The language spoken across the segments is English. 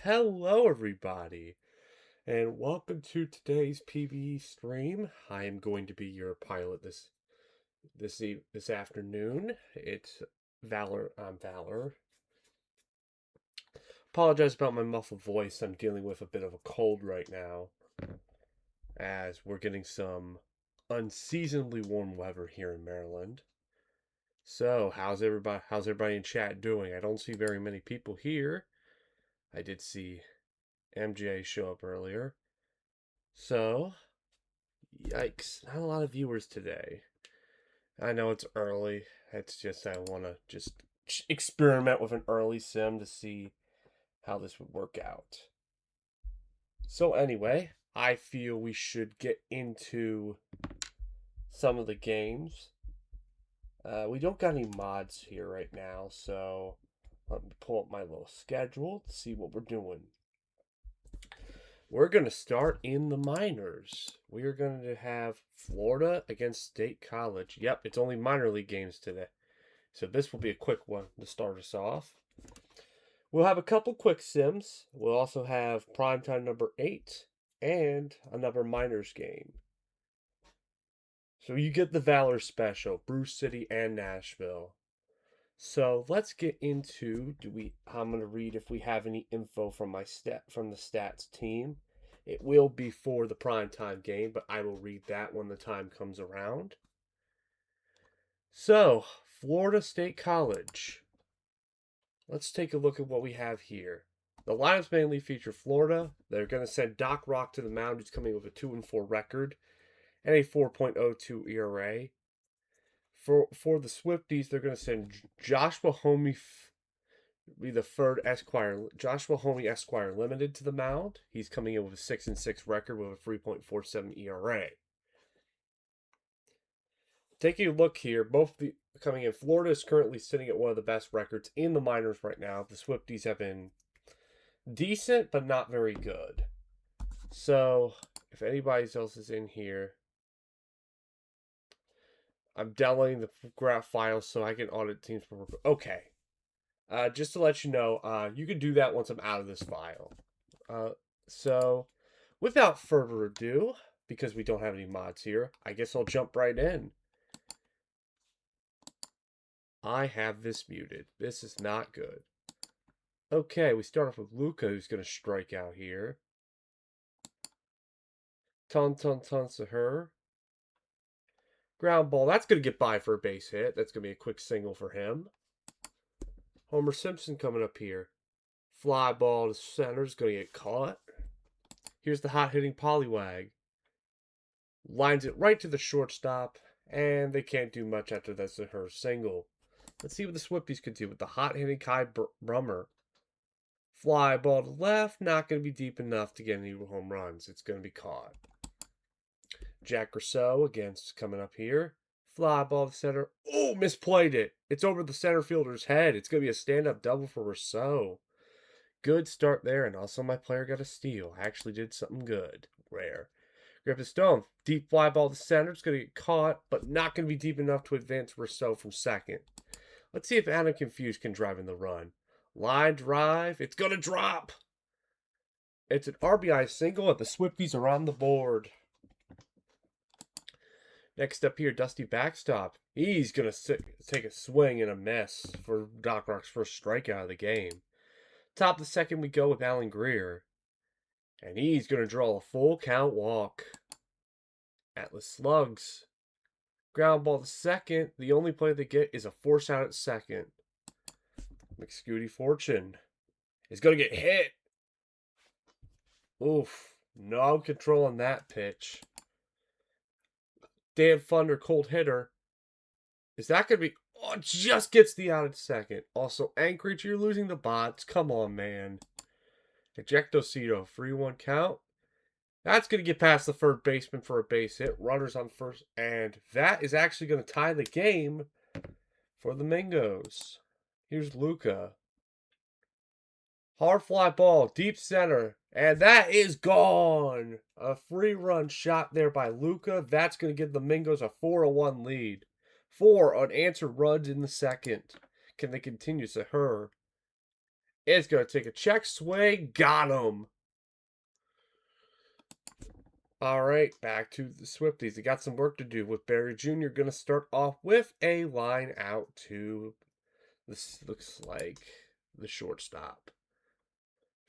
Hello, everybody, and welcome to today's PvE stream. I am going to be your pilot this afternoon. It's Valor. I'm Valor. Apologize about my muffled voice. I'm dealing with a bit of a cold right now, as we're getting some unseasonably warm weather here in Maryland. So, how's everybody? How's everybody in chat doing? I don't see very many people here. I did see MJ show up earlier. So, yikes, not a lot of viewers today. I know it's early. It's just I want to just experiment with an early sim to see how this would work out. So anyway, I feel we should get into some of the games. We don't got any mods here right now, so let me pull up my little schedule to see what we're doing. We're going to start in the minors. We are going to have Florida against State College. Yep, it's only minor league games today. So this will be a quick one to start us off. We'll have a couple quick sims. We'll also have primetime number 8 and another minors game. So you get the Valor special, Bruce City and Nashville. So let's get into I'm gonna read if we have any info from the stats team. It will be for the primetime game, but I will read that when the time comes around. So, Florida State College. Let's take a look at what we have here. The lineups mainly feature Florida. They're going to send Doc Rock to the mound, who's coming with a 2-4 record and a 4.02 ERA. For the Swifties, they're going to send Joshua Homey be the third Esquire Joshua Homey Esquire Limited to the mound. He's coming in with a 6-6 record with a 3.47 ERA. Taking a look here, coming in. Florida is currently sitting at one of the best records in the minors right now. The Swifties have been decent, but not very good. So, if anybody else is in here, I'm downloading the graph files so I can audit teams. Okay. Just to let you know, you can do that once I'm out of this file. So, without further ado, because we don't have any mods here, I guess I'll jump right in. I have this muted. This is not good. Okay, we start off with Luca, who's going to strike out here. Ton to her. Ground ball. That's going to get by for a base hit. That's going to be a quick single for him. Homer Simpson coming up here. Fly ball to center is going to get caught. Here's the hot-hitting Poliwag. Lines it right to the shortstop, and they can't do much after that's her single. Let's see what the Swifties could do with the hot-hitting Kai Brummer. Fly ball to left, not going to be deep enough to get any home runs. It's going to be caught. Jack Rousseau against coming up here. Fly ball to center. Oh, misplayed it. It's over the center fielder's head. It's going to be a stand-up double for Rousseau. Good start there, and also my player got a steal. Actually did something good. Rare. Griffin Stone. Deep fly ball to center. It's going to get caught, but not going to be deep enough to advance Rousseau from second. Let's see if Adam Confused can drive in the run. Line drive. It's going to drop. It's an RBI single, and the Swifties are on the board. Next up here, Dusty Backstop. He's going to take a swing and a miss for Doc Rock's first strikeout of the game. Top of the second, we go with Alan Greer. And he's going to draw a full count walk. Atlas Slugs. Ground ball to second. The only play they get is a force out at second. McScooty Fortune is going to get hit. Oof. No control on that pitch. Dan Thunder, cold hitter. Is that going to be... Oh, it just gets the out at second. Also, Anchorage, you're losing the bots. Come on, man. Ejectocito, 3-1 count. That's going to get past the third baseman for a base hit. Runners on first. And that is actually going to tie the game for the Mingos. Here's Luca. Hard fly ball, deep center. And that is gone. A free run shot there by Luca. That's going to give the Mingos a 4-1 lead. 4 unanswered runs in the second. Can they continue? Saher. is going to take a check swing. Got him. All right, back to the Swifties. They got some work to do with Barry Jr. Going to start off with a line out to, this looks like, the shortstop.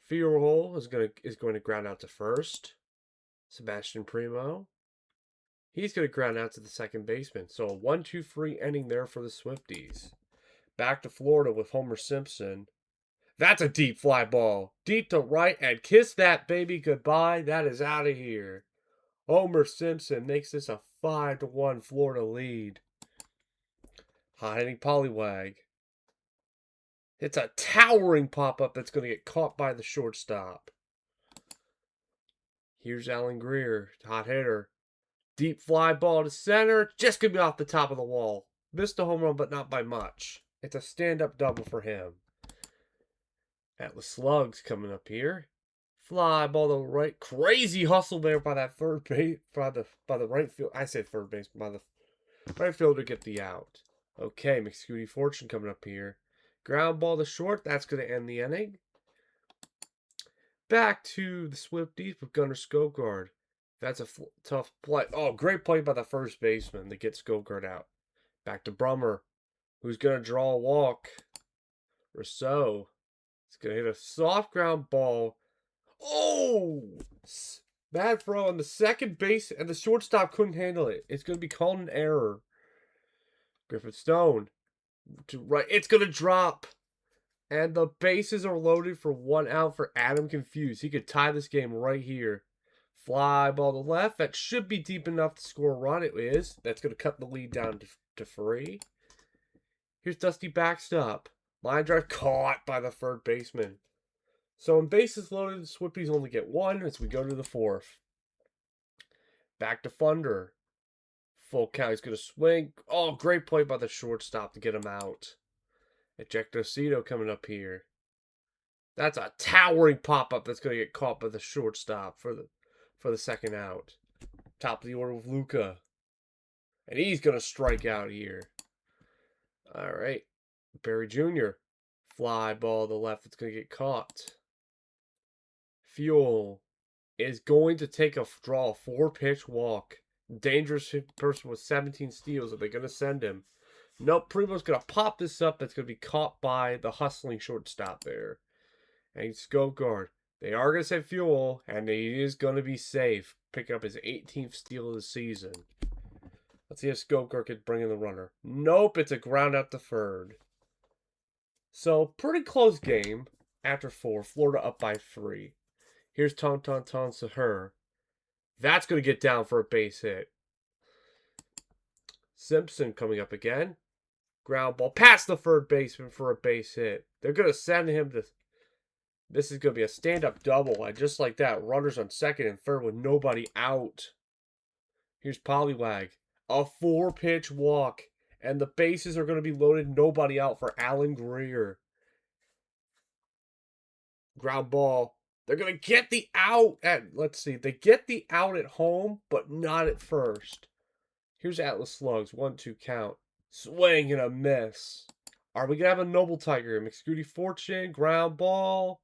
Fierhole is going to ground out to first. Sebastian Primo. He's going to ground out to the second baseman. So a 1-2-3 inning there for the Swifties. Back to Florida with Homer Simpson. That's a deep fly ball. Deep to right and kiss that baby goodbye. That is out of here. Homer Simpson makes this a 5-1 Florida lead. Hot hitting Pollywag. It's a towering pop-up that's going to get caught by the shortstop. Here's Alan Greer, hot hitter. Deep fly ball to center. Just going to be off the top of the wall. Missed a home run, but not by much. It's a stand-up double for him. Atlas Slugs coming up here. Fly ball to right. Crazy hustle there by that third base. By the right field. I said third base. By the right fielder get the out. Okay, McScooty Fortune coming up here. Ground ball to short. That's going to end the inning. Back to the Swifties with Gunnar Skogard. That's a tough play. Oh, great play by the first baseman to get Skogard out. Back to Brummer, who's going to draw a walk. Rousseau is going to hit a soft ground ball. Oh! Bad throw on the second base, and the shortstop couldn't handle it. It's going to be called an error. Griffin Stone to right. It's going to drop. And the bases are loaded for 1 out for Adam Confused. He could tie this game right here. Fly ball to left. That should be deep enough to score a run. It is. That's going to cut the lead down to 3. Here's Dusty Backstop. Line drive caught by the third baseman. So in bases loaded, the Swifties only get 1 as we go to the 4th. Back to Thunder. Full count. He's going to swing. Oh, great play by the shortstop to get him out. Ejectocito coming up here. That's a towering pop-up that's going to get caught by the shortstop for the second out. Top of the order with Luca. And he's going to strike out here. All right. Barry Jr. Fly ball to the left. It's going to get caught. Fuel is going to draw a 4-pitch walk. Dangerous person with 17 steals. Are they going to send him? Nope, Primo's going to pop this up. That's going to be caught by the hustling shortstop there. And Skogard. They are going to send Fuel, and he is going to be safe. Picking up his 18th steal of the season. Let's see if Skogard can bring in the runner. Nope, it's a ground out to third. So, pretty close game after 4. Florida up by 3. Here's Ton Sahur. That's going to get down for a base hit. Simpson coming up again. Ground ball past the third baseman for a base hit. They're going to send him to... This is going to be a stand-up double. And just like that, runners on second and third with nobody out. Here's Pollywag. A 4-pitch walk. And the bases are going to be loaded. Nobody out for Alan Greer. Ground ball. They're going to get the out at... Let's see. They get the out at home, but not at first. Here's Atlas Slugs. 1-2 count. Swing and a miss. Are we going to have a Noble Tiger? McScooty Fortune. Ground ball.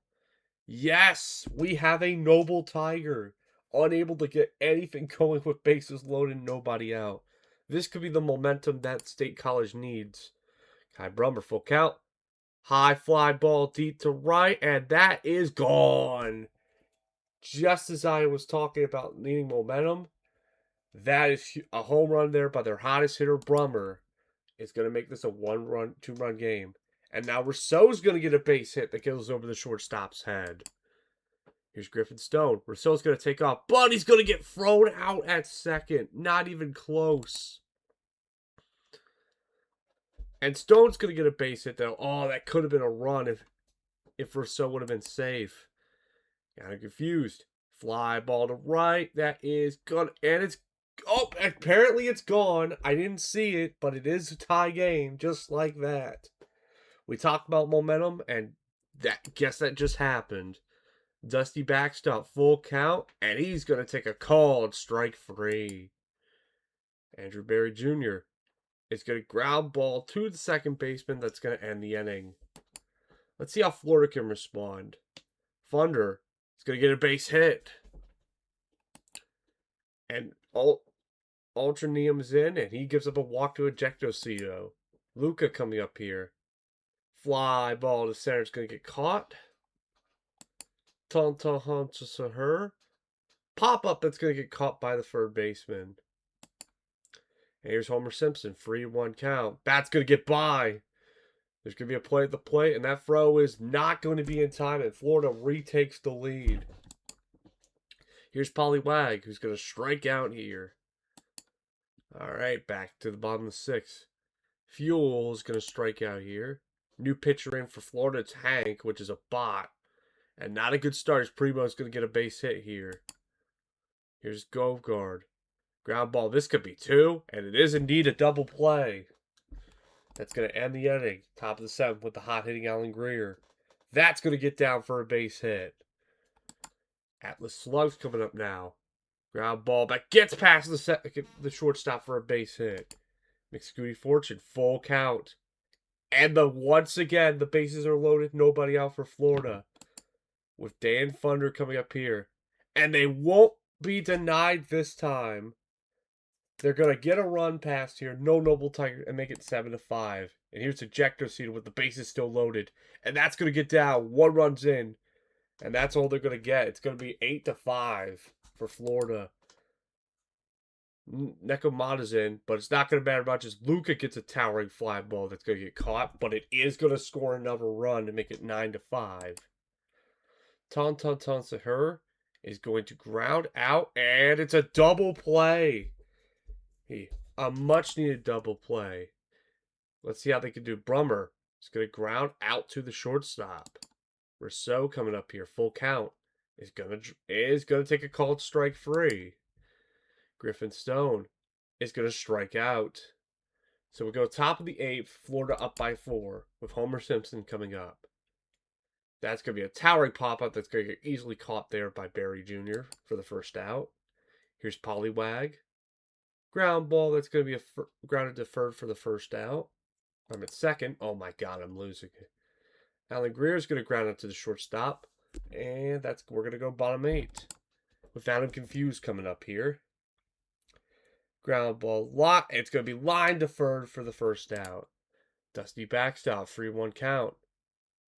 Yes, we have a Noble Tiger. Unable to get anything going with bases loaded, nobody out. This could be the momentum that State College needs. Kai Brummer, full count. High fly ball deep to right, and that is gone. Just as I was talking about needing momentum, that is a home run there by their hottest hitter, Brummer. Is going to make this a 2-run game. And now Rousseau's going to get a base hit that goes over the shortstop's head. Here's Griffin Stone. Rousseau's going to take off, but he's going to get thrown out at second. Not even close. And Stone's going to get a base hit, though. Oh, that could have been a run if Rousseau would have been safe. Kind of confused. Fly ball to right. That is good. And it's... Oh, apparently it's gone. I didn't see it, but it is a tie game, just like that. We talked about momentum, and guess that just happened. Dusty Backstop, full count, and he's going to take a called strike 3. Andrew Barry Jr. is going to ground ball to the second baseman. That's going to end the inning. Let's see how Florida can respond. Thunder is going to get a base hit. And Ultranium's in, and he gives up a walk to Ejectocito. Luca coming up here. Fly ball to center is going to get caught. Tonton hunches to her. Pop up that's going to get caught by the third baseman. And here's Homer Simpson. 3-1 count. Bat's going to get by. There's going to be a play at the plate, and that throw is not going to be in time, and Florida retakes the lead. Here's Polly Wag, who's going to strike out here. All right, back to the bottom of the sixth. Fuel is going to strike out here. New pitcher in for Florida. It's Hank, which is a bot. And not a good start as Primo's going to get a base hit here. Here's Govgard. Ground ball. This could be two, and it is indeed a double play. That's going to end the inning. Top of the seventh with the hot-hitting Alan Greer. That's going to get down for a base hit. Atlas Slug's coming up now. Ground ball back. Gets past the shortstop for a base hit. McScooty Fortune. Full count. And once again, the bases are loaded. Nobody out for Florida. With Dan Thunder coming up here. And they won't be denied this time. They're going to get a run past here. No Noble Tiger. And make it 7-5. And here's Ejectocito with the bases still loaded. And that's going to get down. 1 run's in. And that's all they're going to get. It's going to be 8-5 for Florida. Nekomata's in, but it's not going to matter much as Luca gets a towering fly ball that's going to get caught, but it is going to score another run to make it 9-5. Tonton Sahur is going to ground out, and it's a double play. A much-needed double play. Let's see how they can do. Brummer is going to ground out to the shortstop. Rousseau coming up here, full count, is going to take a called strike free. Griffin Stone is going to strike out. So we go top of the eighth, Florida up by 4 with Homer Simpson coming up. That's going to be a towering pop-up that's going to get easily caught there by Barry Jr. for the first out. Here's Pollywag. Ground ball that's going to be grounded to third for the first out. I'm at second. Oh my God, I'm losing it. Alan Greer is going to ground out to the shortstop. And we're going to go bottom 8. With Adam Confused coming up here. Ground ball. It's going to be lined to third for the first out. Dusty backstop. 3-1 count.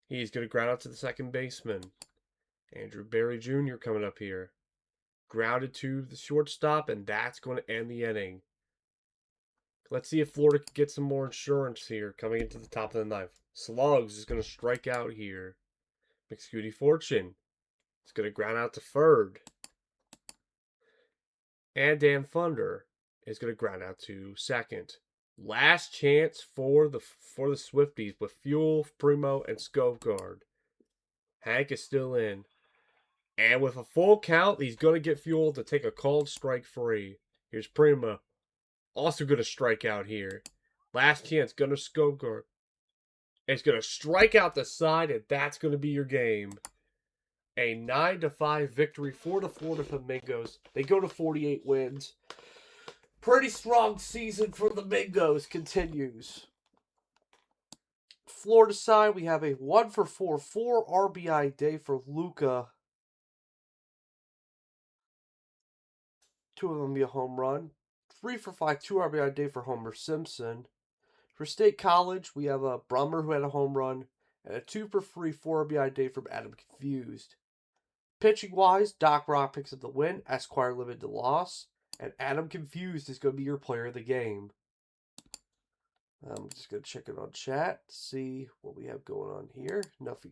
He's going to ground out to the second baseman. Andrew Barry Jr. coming up here. Grounded to the shortstop, and that's going to end the inning. Let's see if Florida can get some more insurance here coming into the top of the ninth. Slugs is going to strike out here. McScooty Fortune is going to ground out to third. And Dan Thunder is going to ground out to second. Last chance for the Swifties with Fuel, Primo, and Skovgard. Hank is still in. And with a full count, he's going to get Fuel to take a called strike free. Here's Primo. Also going to strike out here. Last chance, going to Skovgard. It's going to strike out the side, and that's going to be your game. A 9-5 victory for the Florida Flamingos. They go to 48 wins. Pretty strong season for the Mingos continues. Florida side, we have a 1-for-4, 4 RBI day for Luca. 2 of them be a home run. 3-for-5, 2 RBI day for Homer Simpson. For State College, we have a Brummer who had a home run, and a 2-for-3, 4 RBI day from Adam Confused. Pitching-wise, Doc Rock picks up the win, Esquire limited the loss, and Adam Confused is going to be your player of the game. I'm just going to check it on chat to see what we have going on here. Nothing.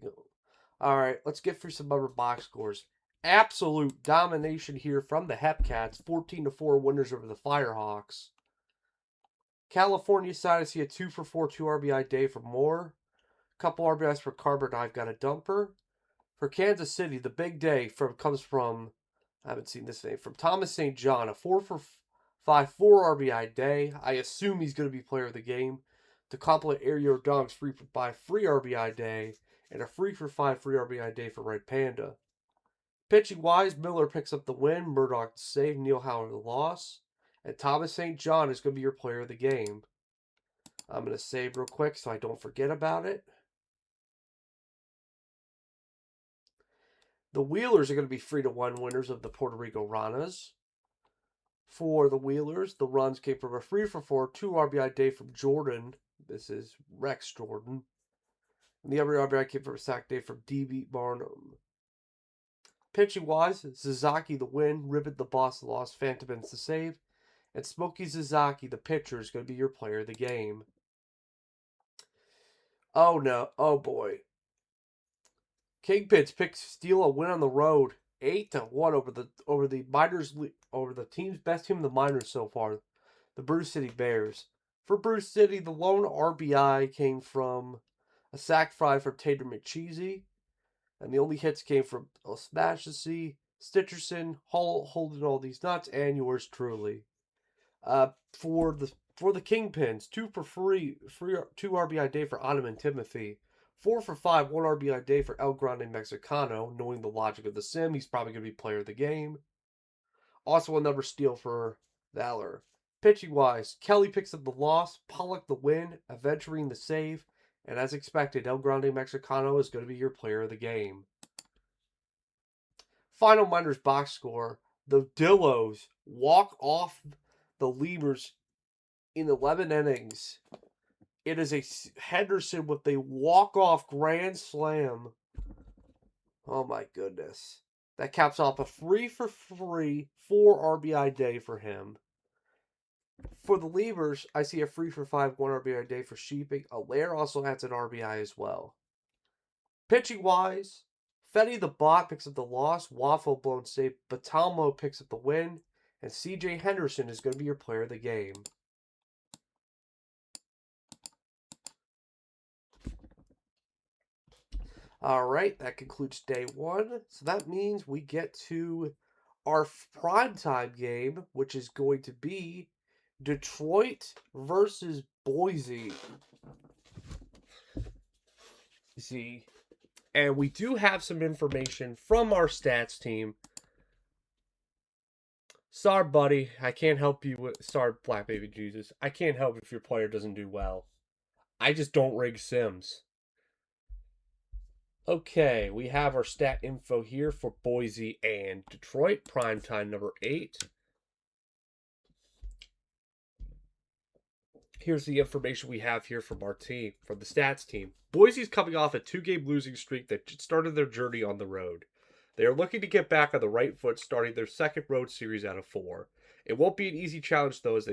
All right, let's get through some other box scores. Absolute domination here from the Hepcats, 14-4 winners over the Firehawks. California side, I see a 2-for-4, 2 RBI day for Moore. Couple RBIs for Carver, I've got a dumper. For Kansas City, the big day comes from, I haven't seen this name, from Thomas St. John, a 4-for-5, 4 RBI day. I assume he's going to be player of the game. To complement Aria Dong's 3-for-5, 3 RBI day, and a 3-for-5, 3 RBI day for Red Panda. Pitching-wise, Miller picks up the win, Murdoch the save, Neil Howard the loss, and Thomas St. John is going to be your player of the game. I'm going to save real quick so I don't forget about it. The Wheelers are going to be 3-1 winners of the Puerto Rico Ranas. For the Wheelers, the runs came from a 3-for-4, 2 RBI day from Jordan. This is Rex Jordan. And the other RBI came from a sack day from D.B. Barnum. Pitching wise, Sasaki the win, Ribbit the boss the loss, Phantomins the save, and Smokey Sasaki the pitcher is going to be your player of the game. Oh no, oh boy. Kingpins steal a win on the road, 8-1 over the minors over the team's best team in the minors so far, the Bruce City Bears. For Bruce City, the lone RBI came from a sac fly from Tater McCheesy, and the only hits came from Osmashesy, Stitcherson, holding all these nuts, and yours truly. For the Kingpins, 2 RBI day for Ottoman Timothy, 4-for-5, 1 RBI day for El Grande Mexicano. Knowing the logic of the sim, he's probably going to be player of the game. Also another steal for Valor. Pitching wise, Kelly picks up the loss, Pollock the win, Aventurine the save, and as expected, El Grande Mexicano is going to be your player of the game. Final minors box score: the Dillos walk off the Lemurs in 11 innings. It is a Henderson with a walk-off grand slam. Oh my goodness. That caps off a 3-for-3, 4 RBI day for him. For the Lemurs, I see a 3-for-5, 1 RBI day for Sheeping. Allaire also has an RBI as well. Pitching wise, Fetty the bot picks up the loss, Waffle blown save, Batalmo picks up the win, and CJ Henderson is going to be your player of the game. All right, that concludes day one. So that means we get to our primetime game, which is going to be Detroit versus Boise. See, and we do have some information from our stats team. Sorry, buddy, I can't help you with. Sorry, Black Baby Jesus. I can't help if your player doesn't do well. I just don't rig sims. Okay, we have our stat info here for Boise and Detroit, primetime number 8. Here's the information we have here from our team, from the stats team. Boise's coming off a 2-game losing streak that started their journey on the road. They are looking to get back on the right foot, starting their second road series out of 4. It won't be an easy challenge though, as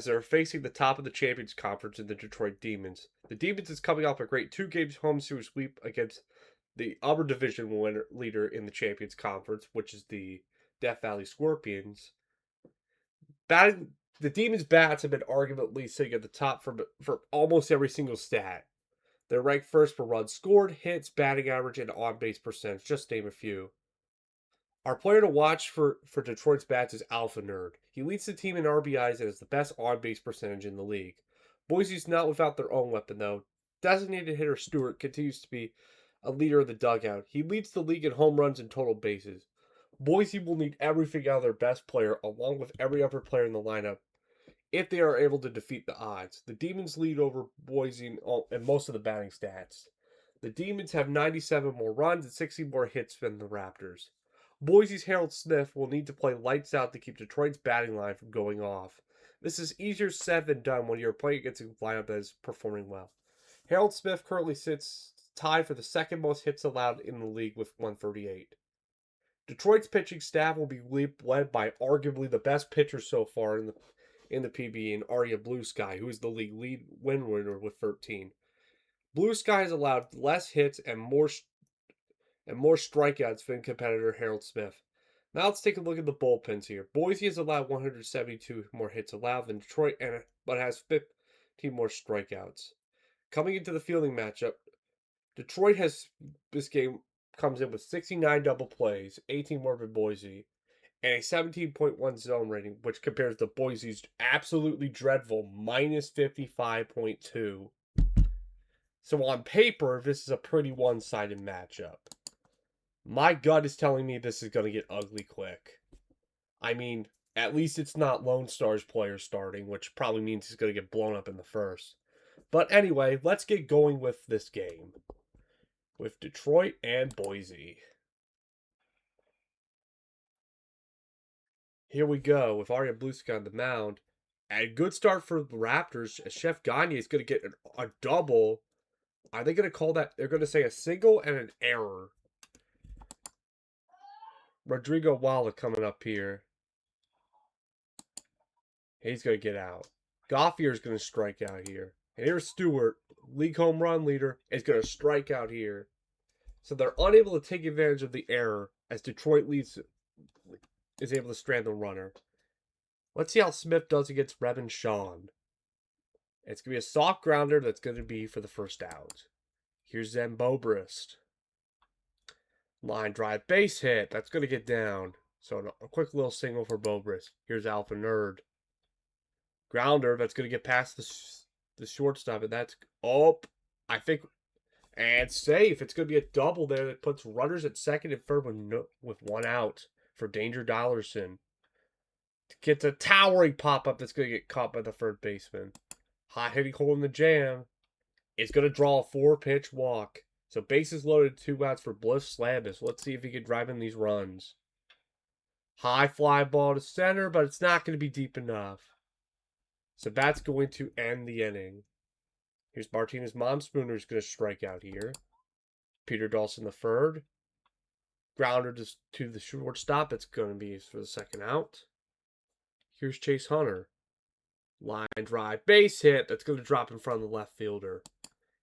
they're facing the top of the Champions Conference in the Detroit Demons. The Demons is coming off a great 2-game home series sweep against the upper division leader in the Champions Conference, which is the Death Valley Scorpions. The Demons' bats have been arguably sitting at the top for almost every single stat. They're ranked first for runs scored, hits, batting average, and on-base percentage, just to name a few. Our player to watch for Detroit's bats is Alpha Nerd. He leads the team in RBIs and has the best on-base percentage in the league. Boise's not without their own weapon, though. Designated hitter Stewart continues to be a leader of the dugout. He leads the league in home runs and total bases. Boise will need everything out of their best player, along with every other player in the lineup, if they are able to defeat the odds. The Demons lead over Boise in most of the batting stats. The Demons have 97 more runs and 60 more hits than the Raptors. Boise's Harold Smith will need to play lights out to keep Detroit's batting line from going off. This is easier said than done when you're playing against a lineup that is performing well. Harold Smith currently sits tied for the second most hits allowed in the league with 138. Detroit's pitching staff will be led by arguably the best pitcher so far in the PB in Aria Blue Sky, who is the league lead win winner with 13. Blue Sky has allowed less hits and more strikeouts than competitor Harold Smith. Now let's take a look at the bullpens here. Boise has allowed 172 more hits allowed than Detroit, but has 15 more strikeouts. Coming into the fielding matchup, Detroit this game comes in with 69 double plays, 18 more than Boise, and a 17.1 zone rating, which compares to Boise's absolutely dreadful minus 55.2. So on paper, this is a pretty one-sided matchup. My gut is telling me this is going to get ugly quick. I mean, at least it's not Lone Star's player starting, which probably means he's going to get blown up in the first. But anyway, let's get going with this game with Detroit and Boise. Here we go with Aria Blue Sky on the mound. A good start for the Raptors. Chef Gagne is going to get a double. Are they going to call that? They're going to say a single and an error. Rodrigo Walla coming up here. He's going to get out. Goffier is going to strike out here. And here's Stewart, league home run leader, is going to strike out here. So they're unable to take advantage of the error as Detroit is able to strand the runner. Let's see how Smith does against Revin Sean. It's going to be a soft grounder that's going to be for the first out. Here's Zen Bobrist. Line drive base hit. That's going to get down. So a quick little single for Bobrist. Here's Alpha Nerd. Grounder that's going to get past the shortstop. And that's, I think, and safe. It's going to be a double there that puts runners at second and third with one out for Danger Dollarson. Gets a towering pop-up that's going to get caught by the third baseman. Hot hitting hole in the jam. It's going to draw a 4-pitch walk. So bases loaded, 2 outs for Bliss Slavis. Let's see if he can drive in these runs. High fly ball to center, but it's not going to be deep enough. So that's going to end the inning. Here's Martinez Momspooner who's going to strike out here. Peter Dawson the third. Grounder to the shortstop. It's going to be for the second out. Here's Chase Hunter. Line drive base hit. That's going to drop in front of the left fielder.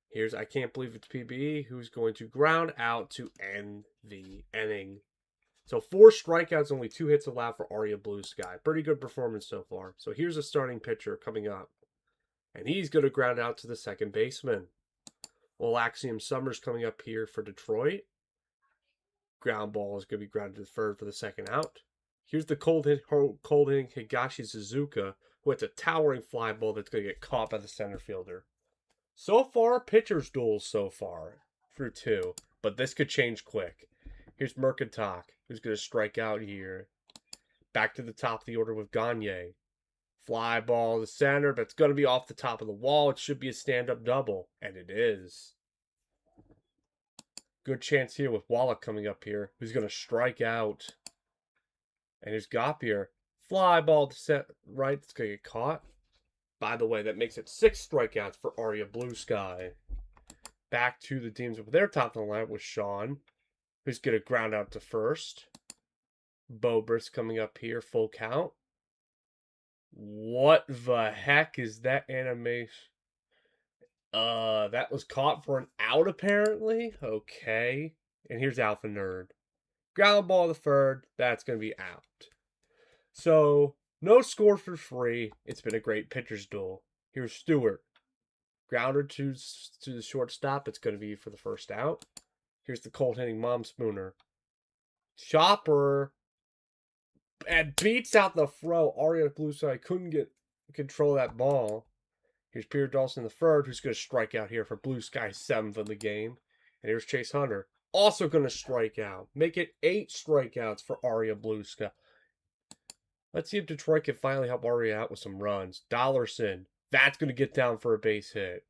Here's I Can't Believe It's PBE, who's going to ground out to end the inning. So 4 strikeouts, only 2 hits allowed for Aria Blue Sky. Pretty good performance so far. So here's a starting pitcher coming up. And he's going to ground out to the second baseman. Well, Axiom Summers coming up here for Detroit. Ground ball is going to be grounded to the third for the second out. Here's the cold hitting Higashi Suzuka, who hits a towering fly ball that's going to get caught by the center fielder. So far, pitchers duels so far through 2, but this could change quick. Here's Mercantoc, who's going to strike out here. Back to the top of the order with Gagne. Fly ball to center, but it's going to be off the top of the wall. It should be a stand-up double, and it is. Good chance here with Wallach coming up here, who's going to strike out. And here's Goppier. Fly ball to set right, it's going to get caught. By the way, that makes it 6 strikeouts for Aria Blue Sky. Back to the teams with their top of the lineup with Sean, who's going to ground out to first. Bobrist coming up here, full count. What the heck is that animation? That was caught for an out apparently. Okay. And here's Alpha Nerd. Ground ball to third. That's going to be out. So, no score for free. It's been a great pitcher's duel. Here's Stewart. Grounder to the shortstop. It's going to be for the first out. Here's the cold hitting Momspooner. Chopper. And beats out the throw. Aria Blue Sky couldn't get control of that ball. Here's Peter Dawson the third, who's going to strike out here for Blue Sky 7th of the game. And here's Chase Hunter. Also going to strike out. Make it 8 strikeouts for Aria Blue Sky. Let's see if Detroit can finally help Aria out with some runs. Dollarson. That's going to get down for a base hit.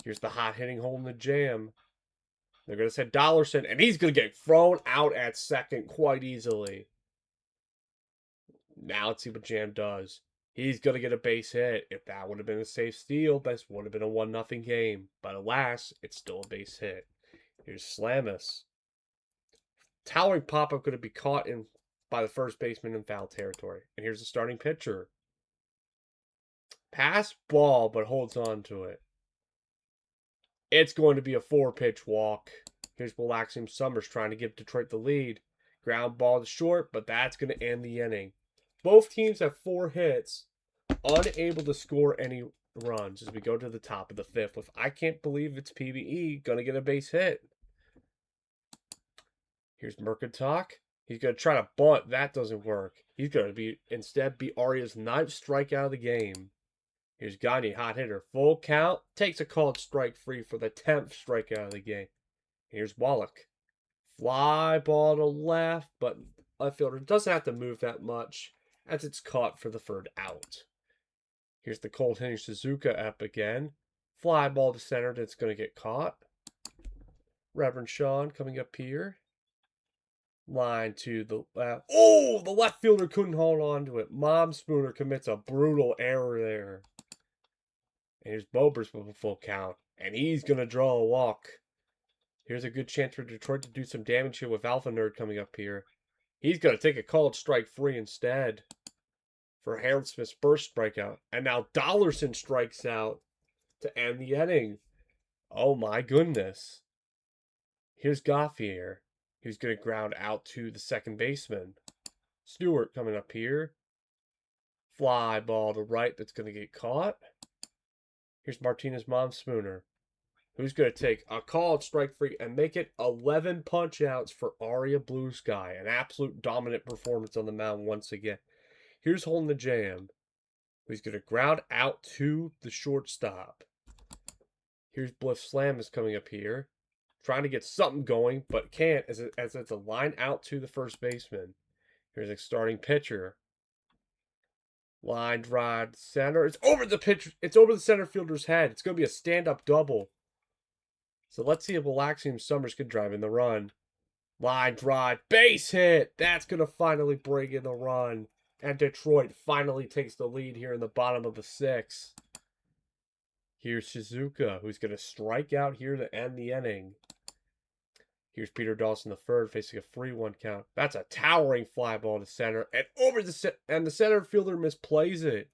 Here's the hot hitting hole in the jam. They're going to say Dollarson, and he's going to get thrown out at second quite easily. Now let's see what Jam does. He's going to get a base hit. If that would have been a safe steal, this would have been a 1-0 game. But alas, it's still a base hit. Here's Slamus. Towering pop-up going to be caught by the first baseman in foul territory. And here's the starting pitcher. Pass ball, but holds on to it. It's going to be a 4-pitch walk. Here's Axiom Summers trying to give Detroit the lead. Ground ball to short, but that's going to end the inning. Both teams have 4 hits, unable to score any runs as we go to the top of the 5th with I Can't Believe It's PBE going to get a base hit. Here's Mercantoc. He's going to try to bunt. That doesn't work. He's going to instead be Aria's 9th strikeout of the game. Here's Gagne, hot hitter. Full count. Takes a called strike free for the 10th strikeout of the game. Here's Wallach. Fly ball to left, but left fielder doesn't have to move that much as it's caught for the third out. Here's the cold hitting Suzuka up again. Fly ball to center that's going to get caught. Reverend Sean coming up here. Line to the left. Oh, the left fielder couldn't hold on to it. Mom Spooner commits a brutal error there. And here's Bobrist with a full count. And he's going to draw a walk. Here's a good chance for Detroit to do some damage here with Alpha Nerd coming up here. He's going to take a called strike free instead for Harold Smith's first strikeout. And now Dollarson strikes out to end the inning. Oh my goodness. Here's Goffier, who's going to ground out to the second baseman. Stewart coming up here. Fly ball to right that's going to get caught. Here's Martinez Mom Spooner, who's going to take a called strike free and make it 11 punch outs for Aria Blue Sky. An absolute dominant performance on the mound once again. Here's holding the jam, who's going to ground out to the shortstop. Here's Bliff Slam is coming up here, trying to get something going, but can't as it's a line out to the first baseman. Here's a starting pitcher. Line drive center. It's over the pitcher. It's over the center fielder's head. It's going to be a stand-up double. So let's see if Relaxium Summers can drive in the run. Line drive, base hit. That's going to finally bring in the run. And Detroit finally takes the lead here in the bottom of the sixth. Here's Shizuka, who's going to strike out here to end the inning. Here's Peter Dawson the third facing a free one count. That's a towering fly ball to center and the center fielder misplays it.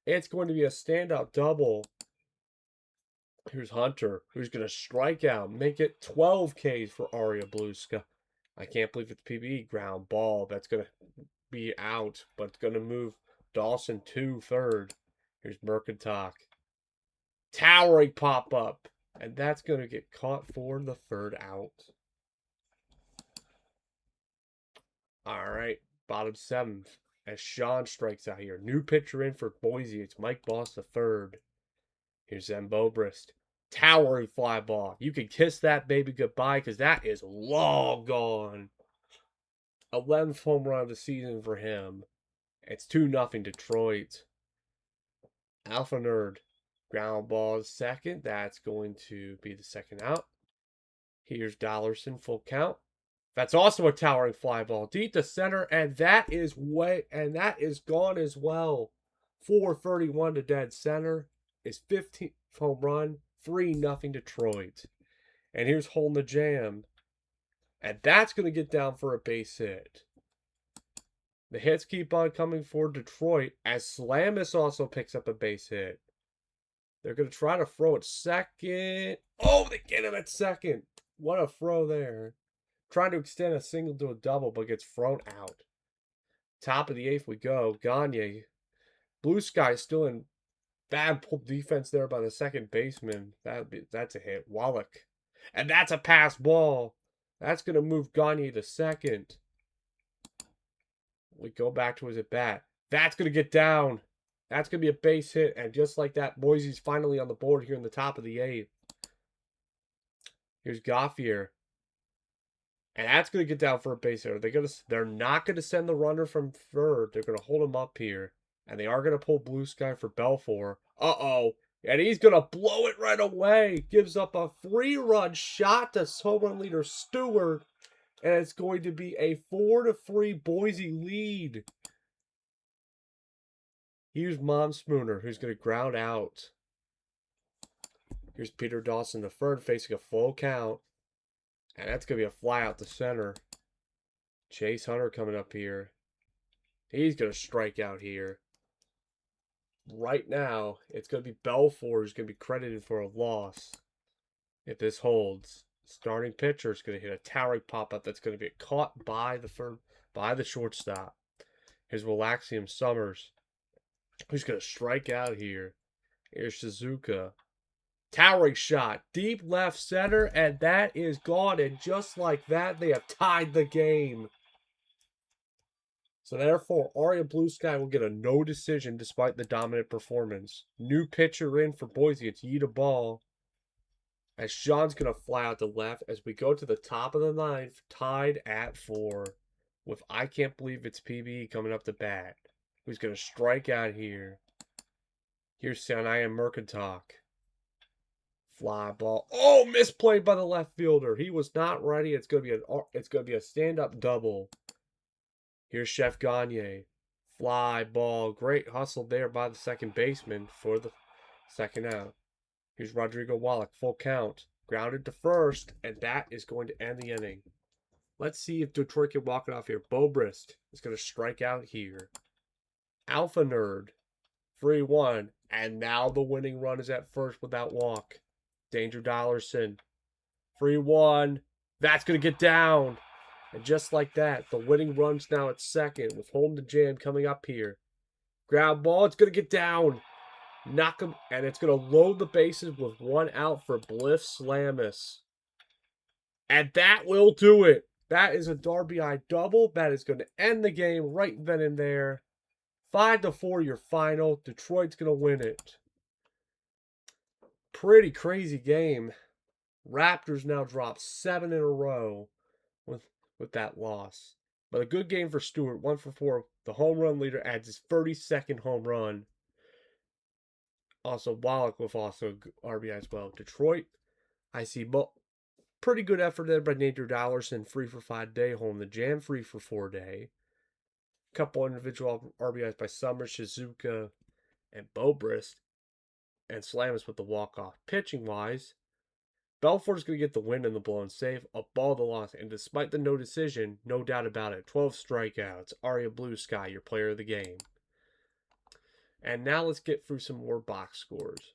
It's going to be a standout double. Here's Hunter, who's going to strike out, make it 12 Ks for Aria Blue Sky. I can't believe it's PBE ground ball. That's going to be out, but it's going to move Dawson to third. Here's Mercantile. Towering pop up. And that's going to get caught for the third out. All right, bottom seventh. As Sean strikes out here. New pitcher in for Boise. It's Mike Boss the third. Here's Zembobrist. Towering fly ball. You can kiss that baby goodbye because that is long gone. 11th home run of the season for him. It's 2-0 Detroit. Alpha Nerd. Ground ball is second. That's going to be the second out. Here's Dollarson, full count. That's also a towering fly ball deep to center, and that is gone as well. 431 to dead center. His 15th home run, 3-0 Detroit. And here's holding the jam. And that's going to get down for a base hit. The hits keep on coming for Detroit as Slamis also picks up a base hit. They're going to try to throw at second. Oh, they get him at second. What a throw there. Trying to extend a single to a double, but gets thrown out. Top of the eighth we go. Gagne. Blue Sky still in bad pull defense there by the second baseman. That's a hit. Wallach. And that's a pass ball. That's going to move Gagne to second. We go back to his at bat. That's going to get down. That's going to be a base hit. And just like that, Boise's finally on the board here in the top of the eighth. Here's Goffier. And that's going to get down for a base hit. They're not going to send the runner from third. They're going to hold him up here. And they are going to pull Blue Sky for Belfour. Uh-oh. And he's going to blow it right away. Gives up a 3-run shot to home run leader Stewart. And it's going to be a 4-3 Boise lead. Here's Mom Spooner, who's going to ground out. Here's Peter Dawson the third facing a full count. And that's going to be a fly out to center. Chase Hunter coming up here. He's going to strike out here. Right now, it's going to be Belfour who's going to be credited for a loss. If this holds. Starting pitcher is going to hit a towering pop-up that's going to be caught by the shortstop. Here's Relaxium Summers, who's going to strike out here. Here's Shizuka. Towering shot, deep left center, and that is gone. And just like that, they have tied the game. So therefore, Aria Blue Sky will get a no decision despite the dominant performance. New pitcher in for Boise. It's Yita Ball. As Sean's going to fly out to left as we go to the top of the ninth, tied at 4. With I Can't Believe It's PB coming up to bat. Who's going to strike out here. Here's Sanaya Mercantile. Fly ball. Oh, misplayed by the left fielder. He was not ready. It's gonna be a stand-up double. Here's Chef Gagne. Fly ball. Great hustle there by the second baseman for the second out. Here's Rodrigo Wallach. Full count. Grounded to first, and that is going to end the inning. Let's see if Detroit can walk it off here. Bobrist is going to strike out here. Alpha Nerd. 3-1. And now the winning run is at first without walk. Danger Dollarson. 3-1. That's going to get down. And just like that, the winning run's now at second with home to jam coming up here. Ground ball. It's going to get down. Knock him. And it's going to load the bases with one out for Bliff Slamus. And that will do it. That is a RBI double. That is going to end the game right then and there. 5-4 your final. Detroit's going to win it. Pretty crazy game. Raptors now drop 7 in a row with that loss. But a good game for Stewart. 1 for 4. The home run leader adds his 32nd home run. Also, Wallach with also RBI as well. Detroit, I see pretty good effort there by Nader Dollarson. 3 for 5 day. Home the jam. 3 for 4 day. Couple individual RBIs by Summers, Shizuka, and Bobrist. And Slamus with the walk-off. Pitching-wise, Belfort's going to get the win in the blown save, a ball to loss, and despite the no decision, no doubt about it, 12 strikeouts. Aria Blue Sky, your player of the game. And now let's get through some more box scores.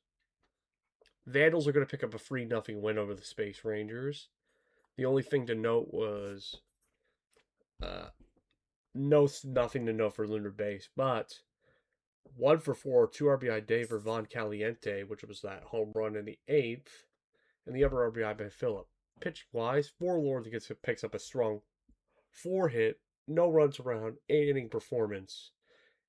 Vandals are going to pick up a 3-0 win over the Space Rangers. The only thing to note was nothing to note for Lunar Base, but 1 for 4, 2 RBI day for Von Caliente, which was that home run in the 8th, and the other RBI by Phillip. Pitch wise, Forlorn picks up a strong 4 hit, no runs around, 8 inning performance.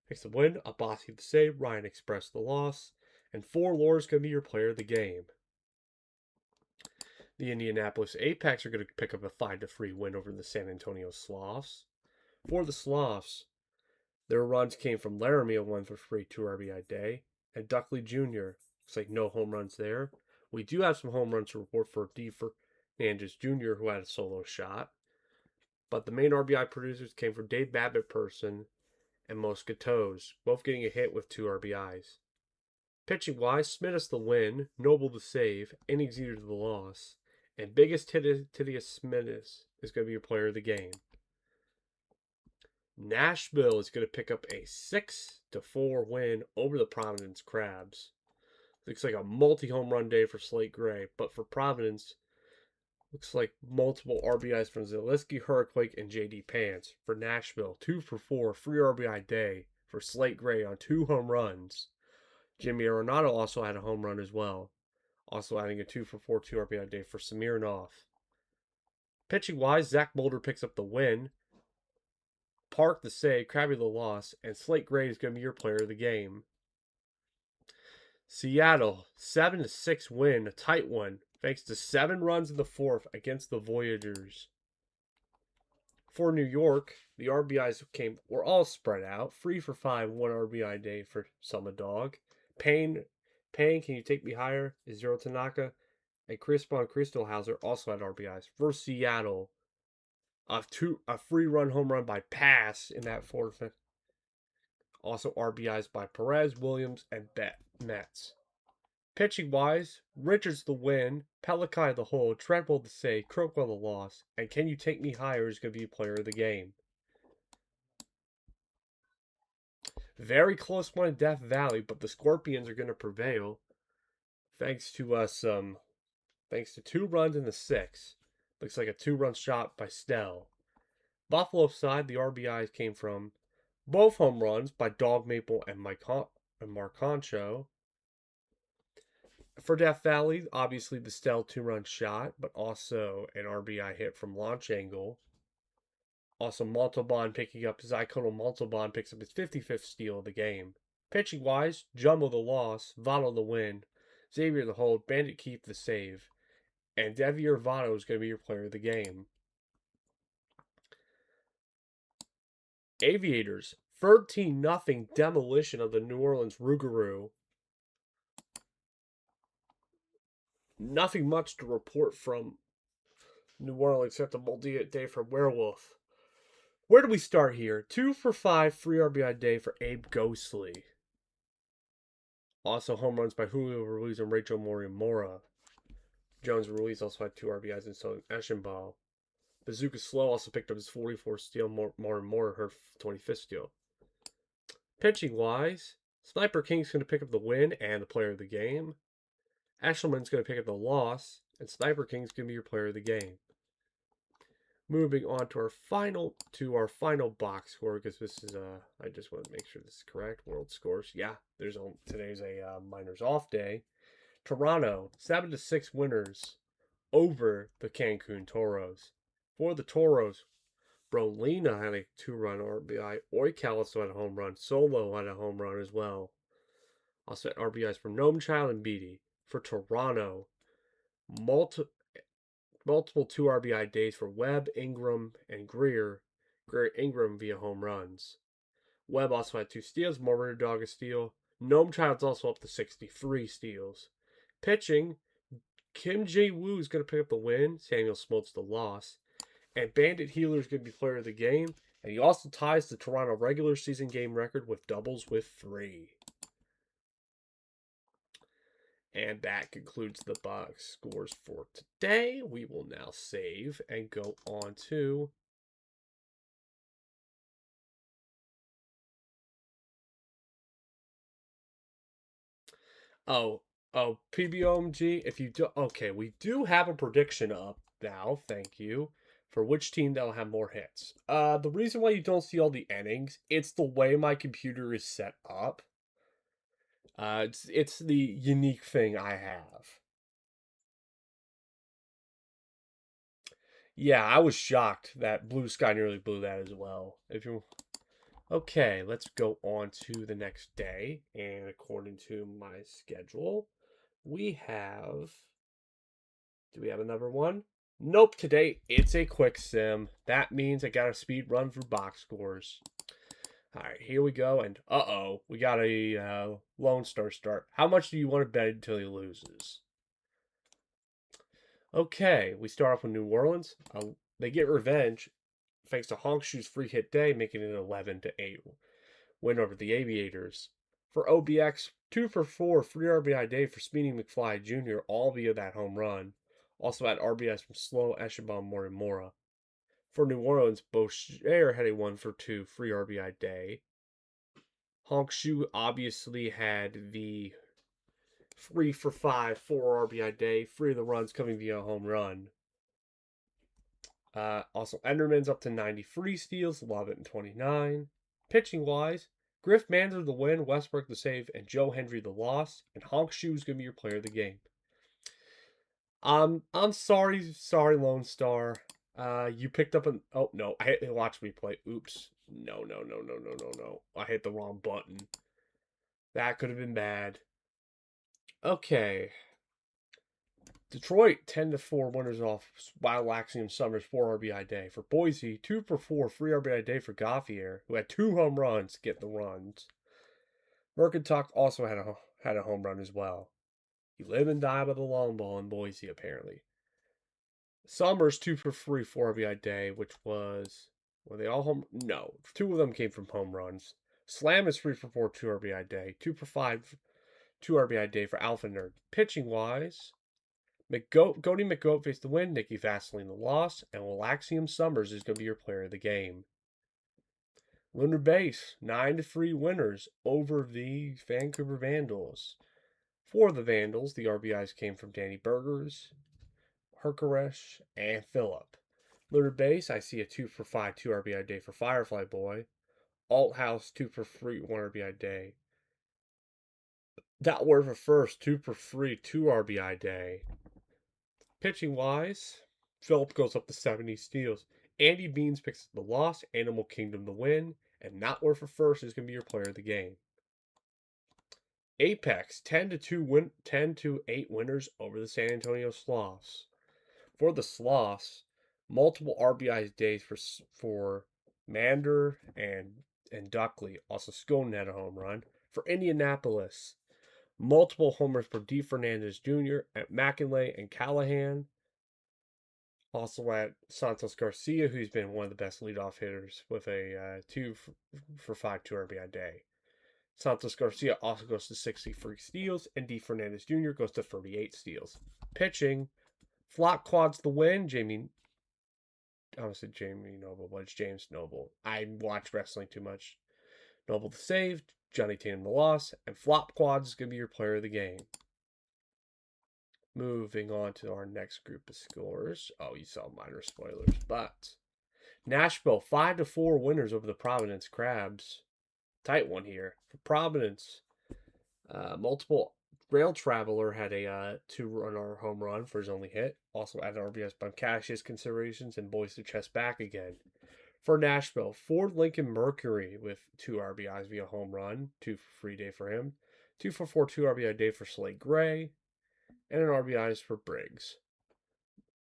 Picks the win, Abbasi the save, Ryan Express the loss, and Forlorn's going to be your player of the game. The Indianapolis Apex are going to pick up a 5-3 win over the San Antonio Sloths. For the Sloths, their runs came from Laramie, a 1 for 3, 2 RBI day, and Duckley Jr. Looks like no home runs there. We do have some home runs to report for D. Fernandez Jr., who had a solo shot. But the main RBI producers came from Dave Babbitt-Person and Mosquitoes, both getting a hit with 2 RBIs. Pitching-wise, Smithus the win, Noble the save, innings eater to the loss, and biggest Titius Smithus is going to be your player of the game. Nashville is going to pick up a 6-4 win over the Providence Crabs. Looks like a multi-home run day for Slate Gray, but for Providence, looks like multiple RBIs from Zaleski, Hurquake, and J.D. Pants. For Nashville, 2 for 4, 3 RBI day for Slate Gray on 2 home runs. Jimmy Arenado also had a home run as well, also adding a 2 for 4, 2 RBI day for Smirnoff. Pitching-wise, Zach Mulder picks up the win, Park the save, Krabby the loss, and Slate Gray is going to be your player of the game. Seattle, 7-6 win, a tight one, thanks to 7 runs in the 4th against the Voyagers. For New York, the RBIs were all spread out. 3 for 5, 1 RBI day for Summer Dog. Payne, can you take me higher? Is Zero Tanaka. And Crispon Crystalhauser also had RBIs. For Seattle, a 3-run home run by Pass in that 4th. Also RBIs by Perez, Williams, and Metz. Pitching-wise, Richards the win, Pelikai the hold, Treadwell the save, Crookwell the loss, and Can You Take Me Higher is going to be player of the game. Very close one in Death Valley, but the Scorpions are going to prevail thanks to 2 runs in the 6th. Looks like a 2-run shot by Snell. Buffalo side, the RBIs came from both home runs by Dog Maple and Marconcho. For Death Valley, obviously the Snell 2-run shot, but also an RBI hit from launch angle. Also, Montalban Zycono Montalban picks up his 55th steal of the game. Pitching-wise, Jumbo the loss, Votto the win, Xavier the hold, Bandit Keith the save, and Devier Votto is going to be your player of the game. Aviators, 13-0 demolition of the New Orleans Rougarou. Nothing much to report from New Orleans except a multi-day from Werewolf. Where do we start here? 2 for 5, free RBI day for Abe Ghostly. Also home runs by Julio Ruiz and Rachel Morimora. Jones Ruiz also had 2 RBIs and so Eschenball. Bazooka Slow also picked up his 44th steal. Morimora her 25th steal. Pitching wise, Sniper King's going to pick up the win and the player of the game. Eshelman's going to pick up the loss, and Sniper King's going to be your player of the game. Moving on to our final box score, because this is I just want to make sure this is correct. World scores, yeah. Today's a minors off day. Toronto 7-6 winners over the Cancun Toros. For the Toros, Brolina had a 2-run RBI. Oikel also had a home run. Solo had a home run as well. Also had RBIs from Gnome Child and Beatty. For Toronto, multiple 2 RBI days for Webb, Ingram, and Greer. Ingram via home runs. Webb also had 2 steals. Murder Dog a steal. Gnome Child's also up to 63 steals. Pitching, Kim Jae-woo is going to pick up the win. Samuel Smoltz the loss. And Bandit Healer is going to be player of the game. And he also ties the Toronto regular season game record with doubles with 3. And that concludes the box scores for today. We will now save and go on to PBOMG. If you do, okay, we do have a prediction up now. Thank you. For which team that'll have more hits. The reason why you don't see all the innings, it's the way my computer is set up. It's the unique thing I have. Yeah, I was shocked that Blue Sky nearly blew that as well. Okay, let's go on to the next day. And according to my schedule, we have. Do we have another one? Nope, today it's a quick sim. That means I got a speed run through box scores. All right, here we go. And we got a Lone Star start. How much do you want to bet until he loses? Okay, we start off with New Orleans. They get revenge thanks to Honk Shu's free hit day, making it an 11-8 win over the Aviators. For OBX, 2 for 4, free RBI day for Speedy McFly Jr., all via that home run. Also had RBIs from Slow, Eschenbaum, Morimura. For New Orleans, Boucher had a 1 for 2 free RBI day. Honk Shu obviously had the 3 for 5, 4 RBI day, 3 of the runs coming via home run. Also, Enderman's up to 93 steals, love it, and 29. Pitching wise, Griff Manzer the win, Westbrook the save, and Joe Hendry the loss. And Honk Shu is going to be your player of the game. I'm sorry, Lone Star. You picked up an. Oh no, watch me play. Oops. No. I hit the wrong button. That could have been bad. Okay. Detroit 10-4 winners off Wild Axiom Summers 4 RBI day. For Boise, 2 for 4 free RBI day for Gauthier, who had 2 home runs to get the runs. Mercantile also had a home run as well. You live and die by the long ball in Boise, apparently. Summers 2 for 3 4 RBI day, which was were they all home? No, 2 of them came from home runs. Slam is 3 for 4 2 RBI day, 2 for 5 2 RBI day for Alpha Nerd. Pitching wise, Cody McGoat faced the win, Nicky Vaseline the loss, and Wallaxium Summers is going to be your player of the game. Lunar Base, 9-3 winners over the Vancouver Vandals. For the Vandals, the RBIs came from Danny Burgers, Herkaresh, and Phillip. Lunar Base, I see a 2 for 5 2 RBI day for Firefly Boy. Alt House, 2 for 3 1 RBI day. That were for first, 2 for 3 2 RBI day. Pitching wise, Phillip goes up to 70 steals. Andy Beans picks up the loss, Animal Kingdom the win, and Not Worth for first is going to be your player of the game. Apex 10-8 winners over the San Antonio Sloths. For the Sloths, multiple RBI days for Mander and Duckley. Also, Scone had a home run. For Indianapolis, Multiple homers for D. Fernandez Jr. at McInlay and Callahan. Also at Santos Garcia, who's been one of the best leadoff hitters with a 2 for 5 2 RBI day. Santos Garcia also goes to 63 steals, and D. Fernandez Jr. goes to 38 steals. Pitching, Flock quads the win. I almost said Jamie Noble, but it's James Noble. I watch wrestling too much. Noble the save, Johnny Tatum the loss, and Flop quads is going to be your player of the game. Moving on to our next group of scores. Oh, you saw minor spoilers, but Nashville 5-4 winners over the Providence Crabs. Tight one here for Providence. Multiple Rail Traveler had a 2-run home run for his only hit. Also added RBS by Cassius considerations and boys to chest back again. For Nashville, Ford Lincoln Mercury with 2 RBIs via home run, 2 for free day for him, 2 for 4 2 RBI day for Slade Gray, and an RBIs for Briggs.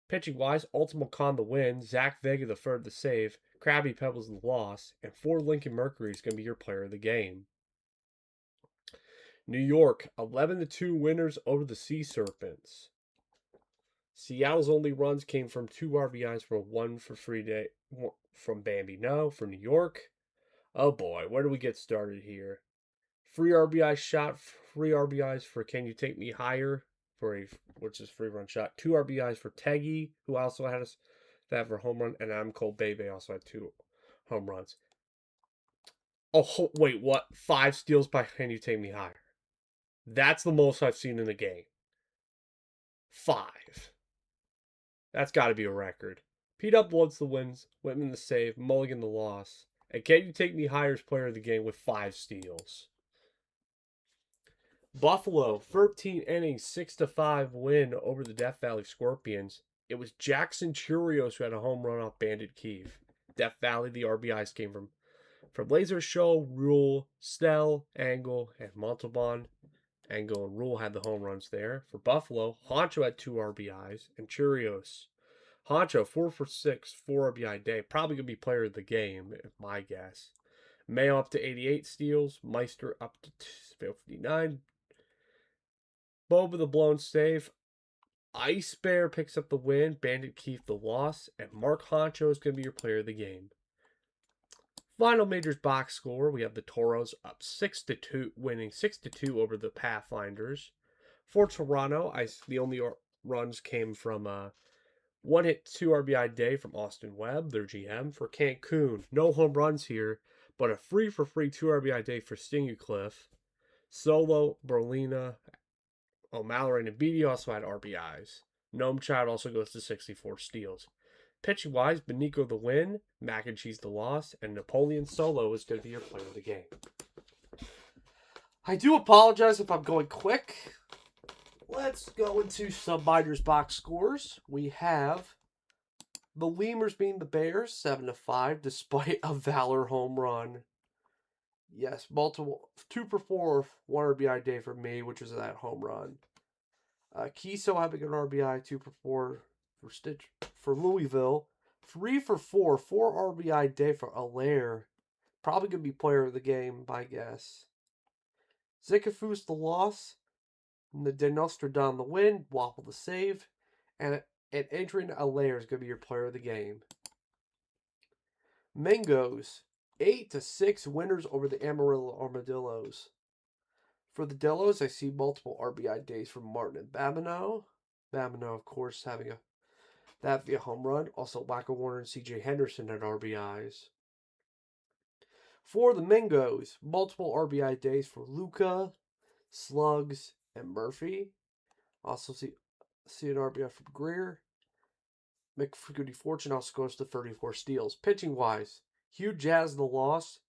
Pitching wise, Ultimo Con the win, Zach Vega the third the save, Krabby Pebbles the loss, and Ford Lincoln Mercury is going to be your player of the game. New York, 11-2 winners over the Sea Serpents. Seattle's only runs came from 2 RBIs for 1 for free day from Bambi. No, for New York. Oh boy, where do we get started here? Free RBI shot, 3 RBIs for Can You Take Me Higher, which is free run shot. 2 RBIs for Teggy, who also had that for home run, and I'm Cole Bebe also had 2 home runs. Oh wait, what? 5 steals by Can You Take Me Higher? That's the most I've seen in the game. 5. That's got to be a record. Pete Up Woods the wins, Whitman the save, Mulligan the loss, and Can You Take Me Higher's player of the game with 5 steals. Buffalo, 13 innings, 6-5 win over the Death Valley Scorpions. It was Jackson Churios who had a home run off Bandit Keefe. Death Valley, the RBIs came from Laser Show, Rule, Snell, Angle, and Montalban. Angle and Rule had the home runs there. For Buffalo, Honcho had 2 RBIs, and Churios. Honcho, 4 for 6, 4 RBI day. Probably going to be player of the game, my guess. Mayo up to 88 steals. Meister up to 59. Boba the blown save. Ice Bear picks up the win. Bandit Keefe the loss. And Mark Honcho is going to be your player of the game. Final majors box score. We have the Toros up 6-2, winning 6-2 over the Pathfinders. For Toronto, the only runs came from 1 hit, 2 RBI day from Austin Webb, their GM. For Cancun, no home runs here, but a free 2 RBI day for Stingucliff. Solo, Berlina, O'Malley, and Beatty also had RBIs. Gnome Child also goes to 64 steals. Pitching wise, Benico the win, Mac and Cheese the loss, and Napoleon Solo is going to be your player of the game. I do apologize if I'm going quick. Let's go into some minors box scores. We have the Lemurs beating the Bears 7-5 despite a Valor home run. Yes, multiple 2 for 4, 1 RBI day for me, which was that home run. Kiso having an RBI 2 for 4 for Louisville. 3 for 4, 4 RBI day for Allaire. Probably gonna be player of the game, my guess. Zikafus the loss. The Denostradon the win. Waffle the save. And Adrian Allaire is gonna be your player of the game. Mangos 8-6 winners over the Amarillo Armadillos. For the Delos, I see multiple RBI days from Martin and Babineau. Babineau, of course, having that via home run. Also, Wacko Warner and CJ Henderson had RBIs. For the Mingos, multiple RBI days for Luca, Slugs, and Murphy. Also see an RBI from Greer. McFgoody Fortune also goes to 34 steals. Pitching wise, Hugh Jazz the loss.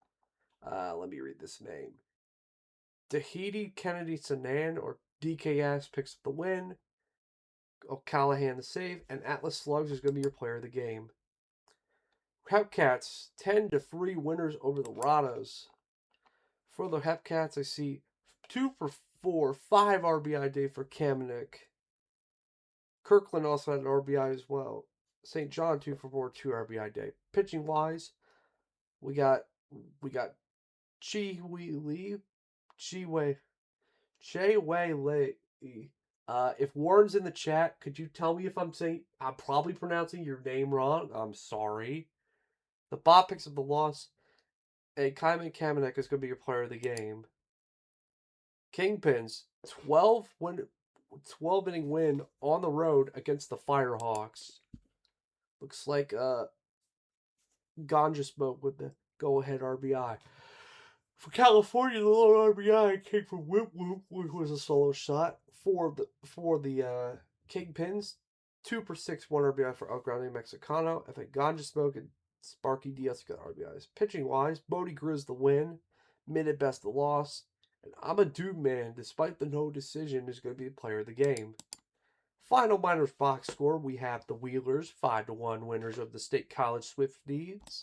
Let me read this name. Tahiti Kennedy Sanan or DKS picks up the win. O'Callahan the save, and Atlas Slugs is going to be your player of the game. Hepcats 10-3 winners over the Rados. For the Hepcats, I see 2 for 4, 5 RBI day for Kamenik. Kirkland also had an RBI as well. St. John 2 for 4, 2 RBI day. Pitching wise, we got Chiwei Jay Wei Lee. If Warren's in the chat, could you tell me if I'm probably pronouncing your name wrong? I'm sorry. The bot picks up the loss. And Kaiman Kamenek is going to be your player of the game. Kingpins, 12 inning win on the road against the Firehawks. Looks like Ganja Smoke with the go-ahead RBI. For California, the lone RBI came from Whoop Whoop, which was a solo shot for the Kingpins. 2 for 6, 1 RBI for El Grande Mexicano. I think Ganja Smoke and Sparky Diaz got RBIs. Pitching wise, Bodie Grizz the win. Mid at best the loss. And I'm a dude man, despite the no decision, is going to be the player of the game. Final minors box score, we have the Wheelers, 5-1 winners of the State College Swifties.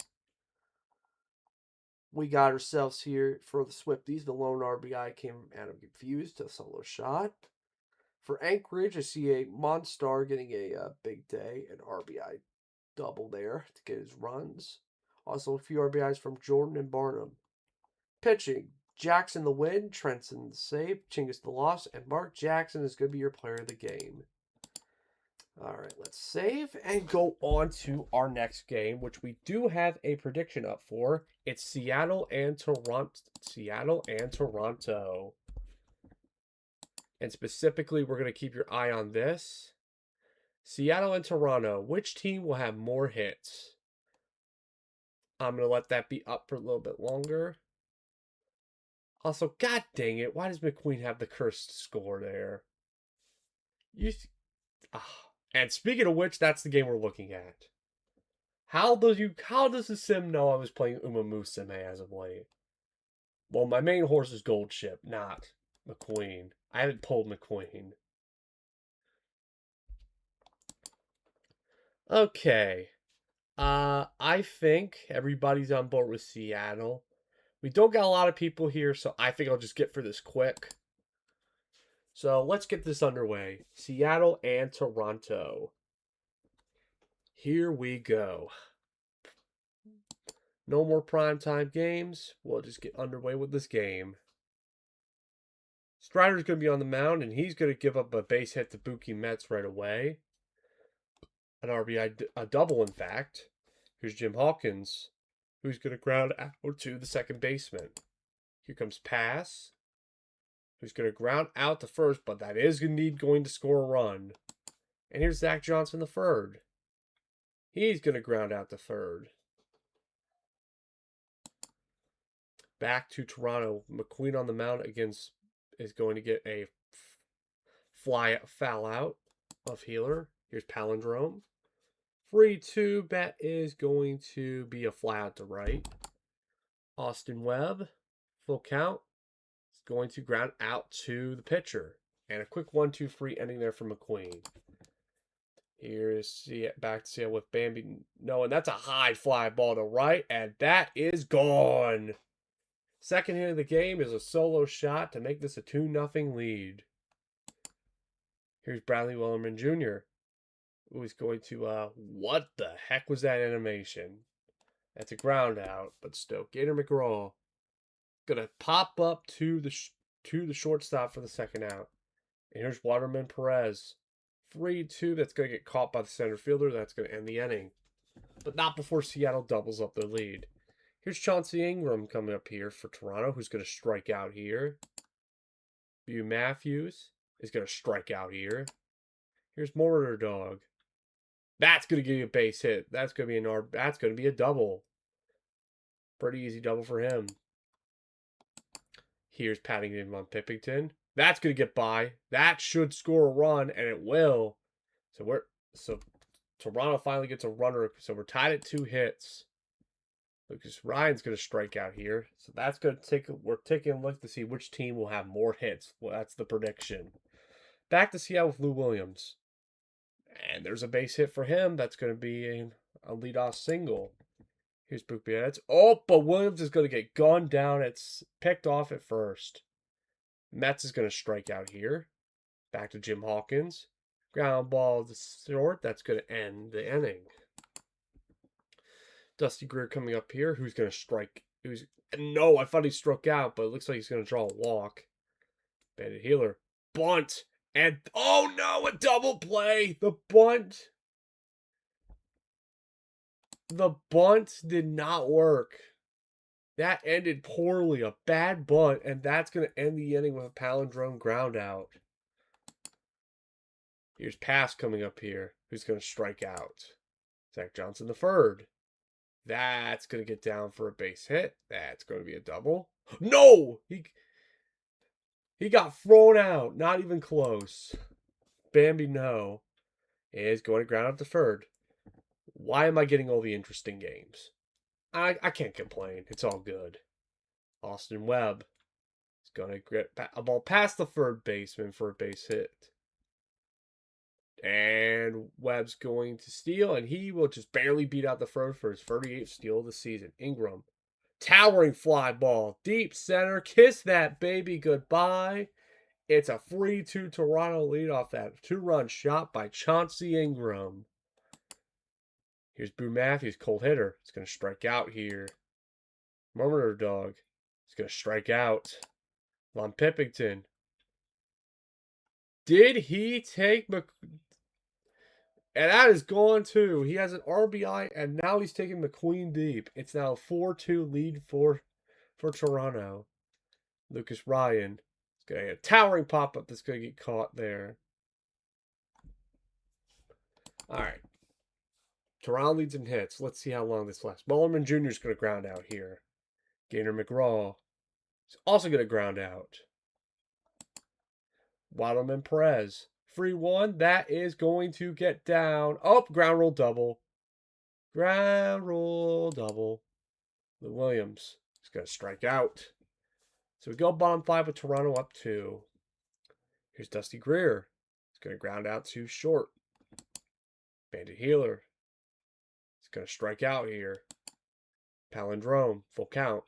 We got ourselves here for the Swifties. The lone RBI came from Adam Confused to a solo shot. For Anchorage, I see a Monstar getting a big day, an RBI double there to get his runs. Also, a few RBIs from Jordan and Barnum. Pitching, Jackson the win, Trenton the save, Chingus the loss, and Mark Jackson is going to be your player of the game. All right, let's save and go on to our next game, which we do have a prediction up for. It's Seattle and Toronto. And specifically, we're going to keep your eye on this. Seattle and Toronto. Which team will have more hits? I'm going to let that be up for a little bit longer. Also, god dang it, why does McQueen have the cursed score there? And speaking of which, that's the game we're looking at. How does the sim know I was playing Umamusume as of late? Well, my main horse is Gold Ship, not McQueen. I haven't pulled McQueen. Okay. I think everybody's on board with Seattle. We don't got a lot of people here, so I think I'll just get for this quick. So let's get this underway. Seattle and Toronto. Here we go. No more primetime games. We'll just get underway with this game. Strider's going to be on the mound, and he's going to give up a base hit to Buki Metz right away. An RBI, a double, in fact. Here's Jim Hawkins, who's going to ground out to the second baseman. Here comes Pass, who's going to ground out to first, but that is indeed going to score a run. And here's Zach Johnson, the third. He's going to ground out to third. Back to Toronto. McQueen on the mound against is going to get a foul out of Healer. Here's Palindrome. 3-2 bet is going to be a fly out to right. Austin Webb, full count, is going to ground out to the pitcher. And a quick 1-2 ending there for McQueen. Here's back to Seattle with Bambi. No, and that's a high fly ball to right, and that is gone. Second hit of the game is a solo shot to make this a 2-0 lead. Here's Bradley Wellerman Jr., who is going to, what the heck was that animation? That's a ground out, but still. Gator McGraw going to pop up to the shortstop for the second out. And here's Waterman Perez. 3-2, that's going to get caught by the center fielder. That's going to end the inning. But not before Seattle doubles up their lead. Here's Chauncey Ingram coming up here for Toronto, who's going to strike out here. Bew Matthews is going to strike out here. Here's Mortar Dog. That's going to give you a base hit. That's going to be a double. Pretty easy double for him. Here's Paddington Von Pippington. That's going to get by. That should score a run, and it will. So Toronto finally gets a runner. So we're tied at 2 hits. Lucas Ryan's going to strike out here. So that's going to we're taking a look to see which team will have more hits. Well, that's the prediction. Back to Seattle with Lou Williams. And there's a base hit for him. That's going to be a leadoff single. Here's Bukiewicz. Oh, but Williams is going to get gunned down. It's picked off at first. Metz is going to strike out here. Back to Jim Hawkins. Ground ball to short. That's going to end the inning. Dusty Greer coming up here. Who's going to strike? No, I thought he struck out, but it looks like he's going to draw a walk. Bandit Healer. Bunt. And, oh no, a double play. The bunt. The bunt did not work. That ended poorly. A bad bunt. And that's going to end the inning with a palindrome ground out. Here's Pass coming up here. Who's going to strike out? Zach Johnson the third. That's going to get down for a base hit. That's going to be a double. No! He got thrown out. Not even close. Bambi no is going to ground out the third. Why am I getting all the interesting games? I can't complain. It's all good. Austin Webb is going to get a ball past the third baseman for a base hit. And Webb's going to steal, and he will just barely beat out the third for his 38th steal of the season. Ingram. Towering fly ball. Deep center. Kiss that baby goodbye. It's a 3-2 Toronto lead off that two-run shot by Chauncey Ingram. Here's Boo Matthews, cold hitter. He's going to strike out here. Murmur Dog. He's going to strike out. Von Pippington. Did he take and that is gone too. He has an RBI, and now he's taking McQueen deep. It's now a 4-2 lead for Toronto. Lucas Ryan is going to get a towering pop-up that's going to get caught there. All right. Toronto leads in hits. Let's see how long this lasts. Mullerman Jr. is going to ground out here. Gaynor McGraw is also going to ground out. Waddleman Perez. 3-1. That is going to get down. Oh, ground roll double. Ground roll double. Lou Williams is going to strike out. So we go bottom 5 with Toronto up 2. Here's Dusty Greer. He's going to ground out to short. Bandit Healer. He's going to strike out here. Palindrome. Full count.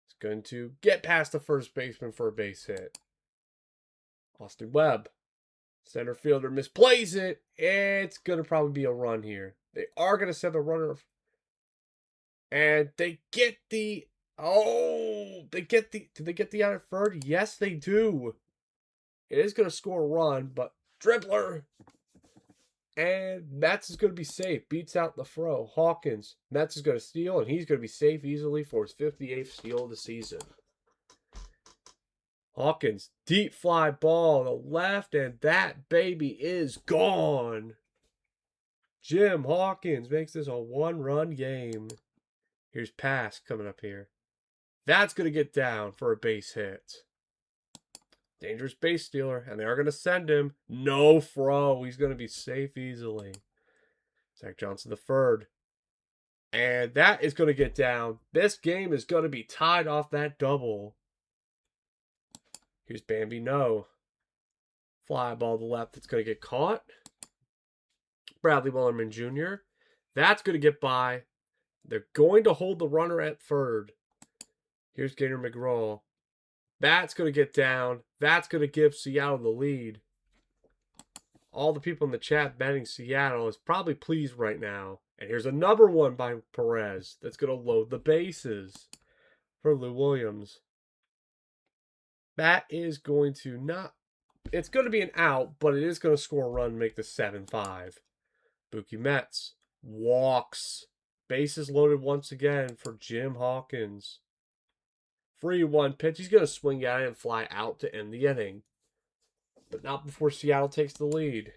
He's going to get past the first baseman for a base hit. Austin Webb. Center fielder misplays it. It's going to probably be a run here. They are going to send the runner. And they get the... Oh! Did they get the out at third? Yes, they do. It is going to score a run, but dribbler. And Metz is going to be safe. Beats out the throw. Hawkins. Metz is going to steal, and he's going to be safe easily for his 58th steal of the season. Hawkins, deep fly ball to the left, and that baby is gone. Jim Hawkins makes this a one-run game. Here's Pass coming up here. That's going to get down for a base hit. Dangerous base stealer, and they are going to send him. No throw. He's going to be safe easily. Zach Johnson the third. And that is going to get down. This game is going to be tied off that double. Here's Bambi no. Fly ball to the left. It's going to get caught. Bradley Wellerman Jr. That's going to get by. They're going to hold the runner at third. Here's Gaynor McGraw. That's going to get down. That's going to give Seattle the lead. All the people in the chat betting Seattle is probably pleased right now. And here's another one by Perez that's going to load the bases for Lou Williams. That is going to not... It's going to be an out, but it is going to score a run and make the 7-5. Mookie Betts walks. Bases loaded once again for Jim Hawkins. 3-1 pitch. He's going to swing at it and fly out to end the inning. But not before Seattle takes the lead.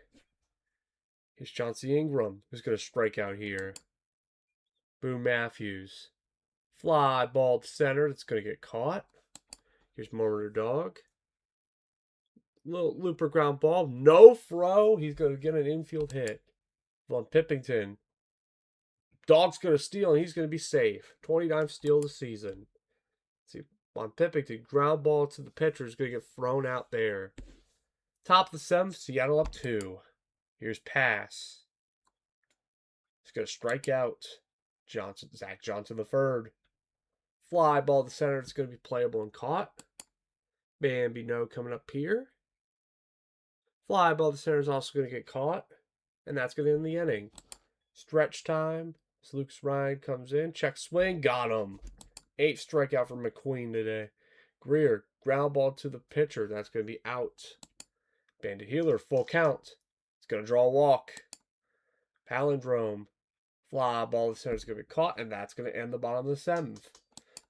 Here's Chauncey Ingram, who's going to strike out here. Boo Matthews. Fly ball to center. That's going to get caught. Here's Murder Dog. Little looper ground ball. No throw. He's going to get an infield hit. Von Pippington. Dog's going to steal, and he's going to be safe. 29th steal of the season. Let's see, Von Pippington. Ground ball to the pitcher is going to get thrown out there. Top of the 7th. Seattle up 2. Here's Pass. He's going to strike out. Zach Johnson the third. Fly ball to center. It's going to be playable and caught. Bambi no coming up here. Fly ball to center is also going to get caught. And that's going to end the inning. Stretch time. As Lucas Ryan comes in. Check swing. Got him. 8th strikeout from McQueen today. Greer ground ball to the pitcher. That's going to be out. Bandit Healer, full count. It's going to draw a walk. Palindrome. Fly ball to the center is going to be caught, and that's going to end the bottom of the 7th.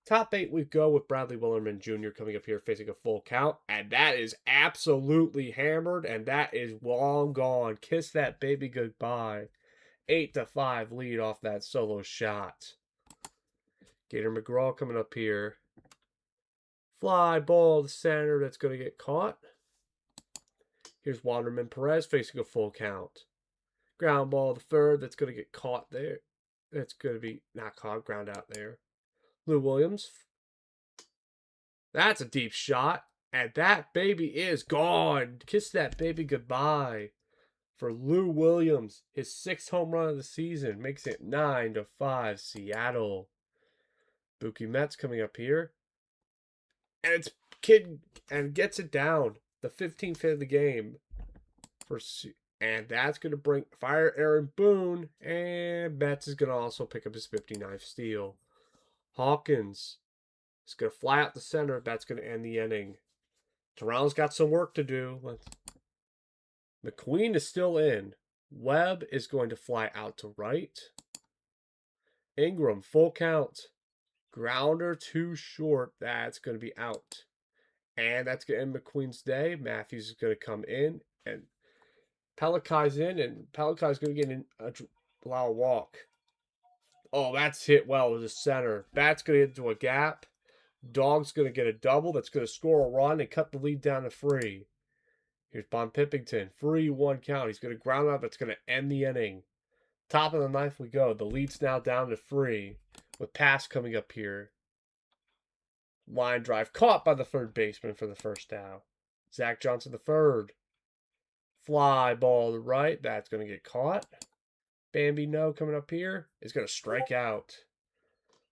Top 8, we go with Bradley Willerman Jr. coming up here facing a full count. And that is absolutely hammered, and that is long gone. Kiss that baby goodbye. 8-5 lead off that solo shot. Gator McGraw coming up here. Fly ball to center, that's going to get caught. Here's Waterman Perez facing a full count. Ground ball to third, that's going to get caught there. That's going to be not caught, ground out there. Lou Williams. That's a deep shot. And that baby is gone. Kiss that baby goodbye. For Lou Williams, his 6th home run of the season makes it 9-5 Seattle. Mookie Betts coming up here. And it's kid and gets it down. The 15th hit of the game. And that's going to bring fire Aaron Boone. And Betts is going to also pick up his 59th steal. Hawkins is going to fly out the center. That's going to end the inning. Toronto's got some work to do. McQueen is still in. Webb is going to fly out to right. Ingram, full count. Grounder too short. That's going to be out. And that's going to end McQueen's day. Matthews is going to come in. And Pelikai's in. And Pelikai's going to get allow a walk. Oh, that's hit well to the center. Bat's going to get into a gap. Dog's going to get a double. That's going to score a run and cut the lead down to 3. Here's Bon Pippington. 3-1 count. He's going to ground out. That's going to end the inning. Top of the 9th we go. The lead's now down to 3. With pass coming up here. Line drive caught by the third baseman for the first out. Zach Johnson the third. Fly ball to right. That's going to get caught. Bambi No coming up here is going to strike out.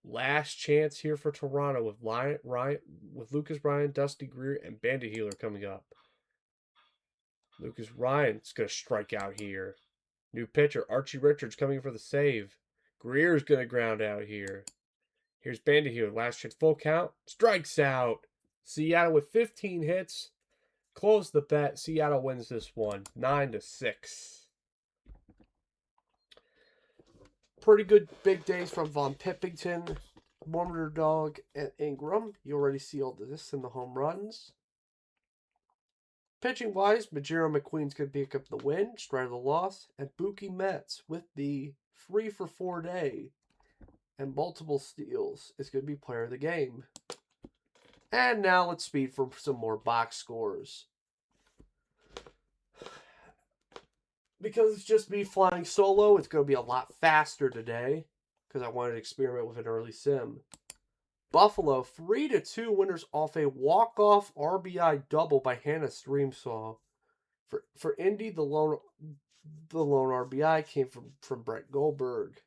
Last chance here for Toronto with Lucas Ryan, Dusty Greer, and Bandit Healer coming up. Lucas Ryan is going to strike out here. New pitcher, Archie Richards coming for the save. Greer's going to ground out here. Here's Bandit Healer. Last chance, full count. Strikes out. Seattle with 15 hits. Close the bet. Seattle wins this one. 9-6. Pretty good big days from Von Pippington, Wonder Dog, and Ingram. You already see all this in the home runs. Pitching wise, Majiro McQueen's going to pick up the win, Strider the loss, and Mookie Betts with the 3-for-4 day and multiple steals is going to be player of the game. And now let's speed for some more box scores. Because it's just me flying solo, it's going to be a lot faster today because I wanted to experiment with an early sim. Buffalo 3-2 winners off a walk-off RBI double by Hannah Streamsaw. For Indy, the lone RBI came from Brett Goldberg.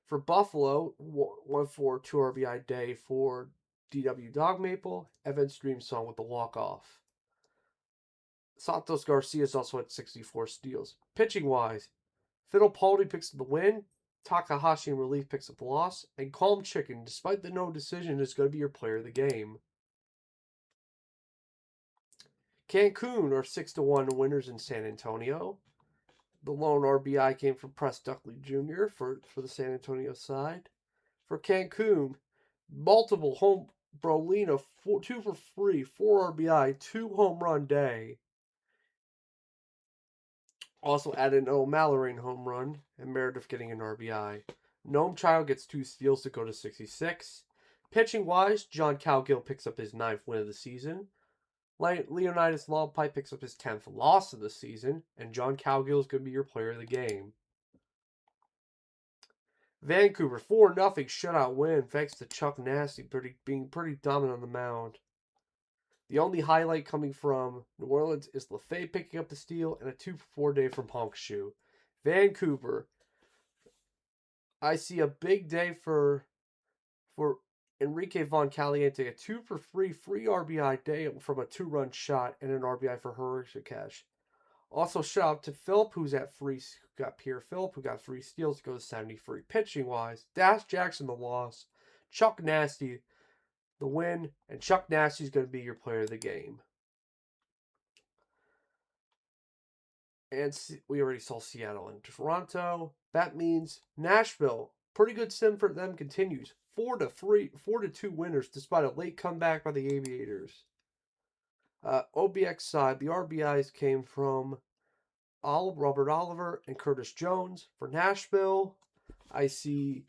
For Buffalo, 1-4 2 RBI day for DW Dog Maple. Evan Streamsaw with the walk-off. Santos Garcia's also at 64 steals. Pitching-wise, Fittlepaldi picks up the win. Takahashi in relief picks up the loss. And Calm Chicken, despite the no decision, is going to be your player of the game. Cancun are 6-1 winners in San Antonio. The lone RBI came from Press Duckley Jr. for the San Antonio side. For Cancun, multiple home Brolina, 2 for free, 4 RBI, 2 home run day. Also added an O'Mallory home run and Meredith getting an RBI. Gnome Child gets 2 steals to go to 66. Pitching wise, John Cowgill picks up his 9th win of the season. Leonidas Longpipe picks up his 10th loss of the season, and John Cowgill is going to be your player of the game. Vancouver 4-0 shutout win thanks to Chuck Nasty being pretty dominant on the mound. The only highlight coming from New Orleans is LaFay picking up the steal and a 2-for-4 day from Honk Shoe. Vancouver, I see a big day for Enrique Von Caliente, a 2-for-3 free RBI day from a 2-run shot and an RBI for Hirschikesh. Also, shout out to Philip, who's at free. Got Pierre Philip, who got 3 steals, goes 73. Pitching wise, Dash Jackson the loss, Chuck Nasty the win, and Chuck Nasty is going to be your player of the game. And we already saw Seattle and Toronto. That means Nashville, pretty good sim for them, continues 4-2 winners despite a late comeback by the Aviators. OBX side, the RBIs came from Robert Oliver and Curtis Jones. For Nashville, I see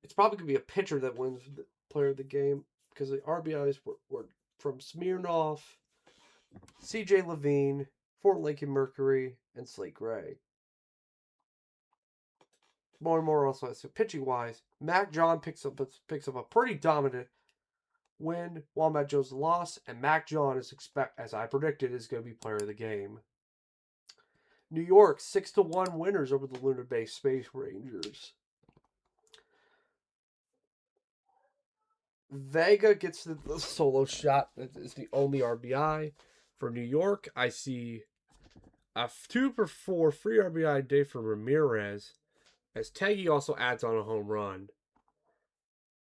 it's probably going to be a pitcher that wins the player of the game because the RBIs were from Smirnoff, CJ Levine, Fort Lincoln Mercury, and Slate Gray. More and more also, so pitching wise, Mac John picks up a pretty dominant win, while Matt Jones lost, and Mac John as I predicted, is going to be player of the game. New York 6-1 winners over the Lunar Bay Space Rangers. Vega gets the solo shot. That is the only RBI for New York. I see a 2-for-4 free RBI day for Ramirez, as Teggy also adds on a home run.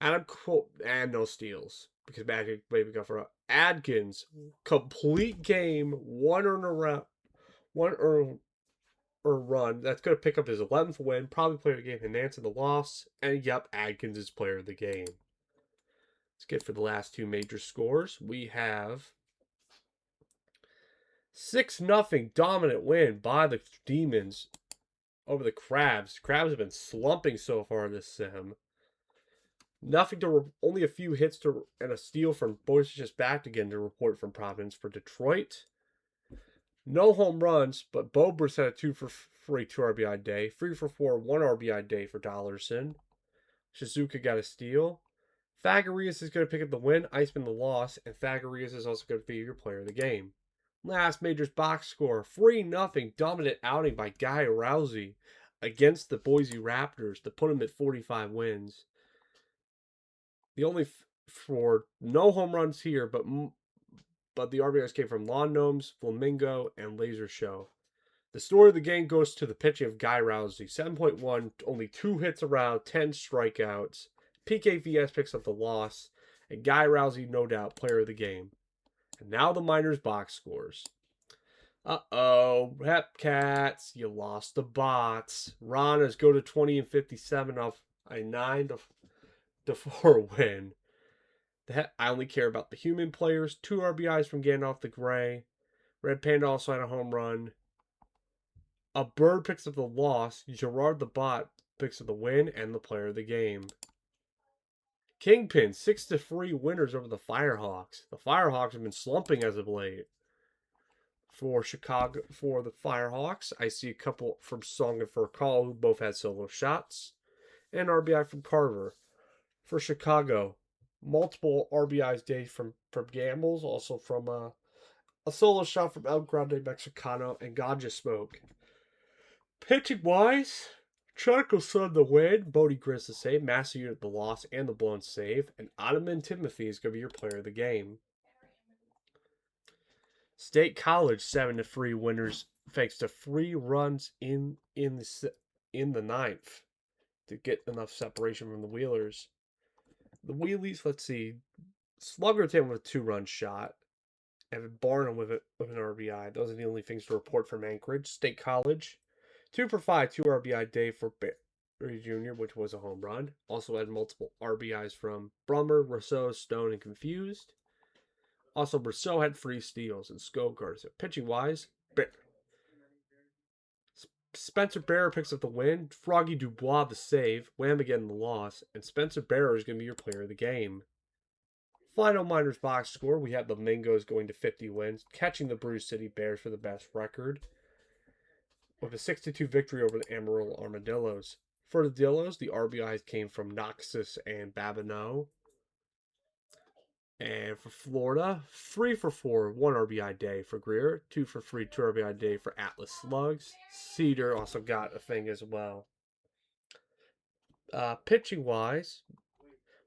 And no steals because Magic maybe go for Adkins complete game, one earned run. That's going to pick up his 11th win. Probably player of the game. Nance in the loss, and yep, Adkins is player of the game. Let's get for the last two major scores. We have 6-0 dominant win by the Demons over the Crabs. Crabs have been slumping so far this sim. Only a few hits and a steal from Boyce just back again to report from Providence for Detroit. No home runs, but Bobrus had a 2-for-3 2 RBI day, 3-for-4 1 RBI day for Dollarson. Shizuka got a steal. Fagarias is going to pick up the win, Iceman the loss, and Fagarias is also going to be your player of the game. Last major's box score, 3-0 dominant outing by Guy Rousey against the Boise Raptors to put him at 45 wins. The only for no home runs here, but the RBIs came from Lawn Gnomes, Flamingo, and Laser Show. The story of the game goes to the pitching of Guy Rousey. 7.1, only 2 hits around, 10 strikeouts. PKVS picks up the loss, and Guy Rousey, no doubt, player of the game. And now the minors box scores. Hepcats, you lost the bots. Ranas go to 20-57 off a 9-4 win. I only care about the human players. 2 RBIs from Gandalf the Gray. Red Panda also had a home run. A bird picks up the loss. Gerard the Bot picks up the win and the player of the game. Kingpin 6-3 winners over the Firehawks. The Firehawks have been slumping as of late. For Chicago, for the Firehawks, I see a couple from Song and For Call who both had solo shots, and RBI from Carver. For Chicago, multiple RBIs day from Gambles, also from a solo shot from El Grande Mexicano and Ganja Smoke. Pitching wise, Chonical Sun the win, Bodie Grizz the save, Master Unit the loss and the blown save, and Ottoman Timothy is going to be your player of the game. State College 7-3 winners thanks to 3 runs in the ninth to get enough separation from the Wheelers. The Wheelies, let's see, Sluggerton with a 2-run shot, and Barnum with an RBI. Those are the only things to report from Anchorage. State College, 2-for-5 2 RBI day for Barry Jr., which was a home run. Also had multiple RBIs from Brummer, Rousseau, Stone, and Confused. Also, Rousseau had 3 steals and Skogard. So pitching wise, Spencer Bear picks up the win, Froggy Dubois the save, Wham again the loss, and Spencer Bear is going to be your player of the game. Final minors box score, we have the Mingos going to 50 wins, catching the Bruce City Bears for the best record, with a 6-2 victory over the Amarillo Armadillos. For the Dillos, the RBIs came from Noxus and Babineau. And for Florida, 3-for-4 1 RBI day for Greer, 2-for-3 2 RBI day for Atlas Slugs. Cedar also got a thing as well. Pitching wise,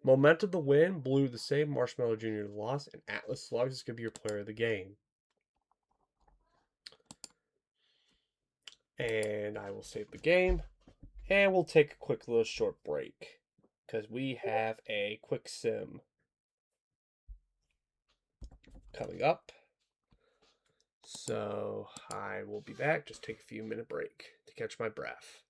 Momentum the win, Blue the save, Marshmallow Jr. the loss, and Atlas Slugs is going to be your player of the game. And I will save the game, and we'll take a quick little short break because we have a quick sim. coming up. So I will be back. Just take a few minute break to catch my breath.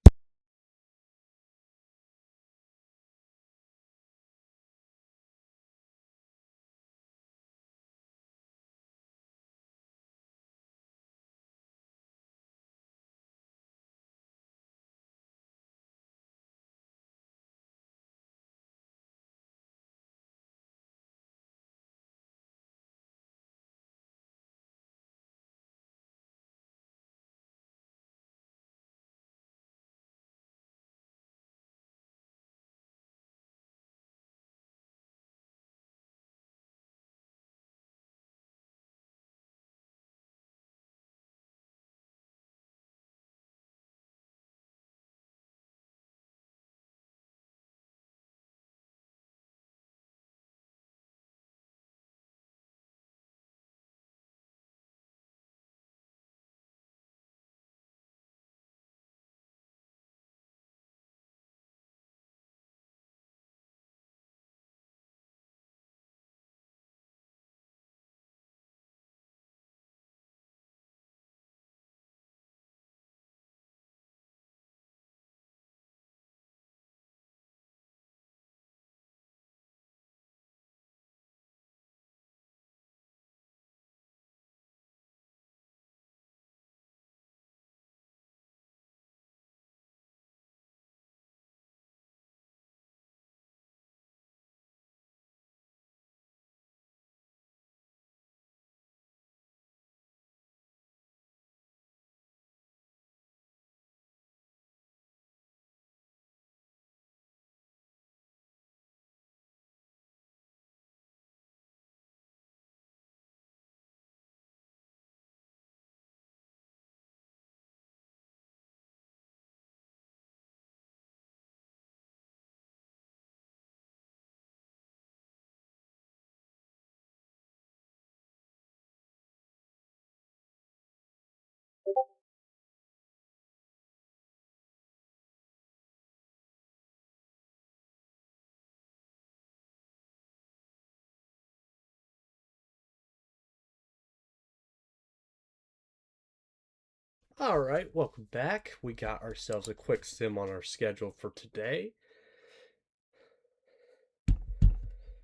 All right, welcome back. We got ourselves a quick sim on our schedule for today.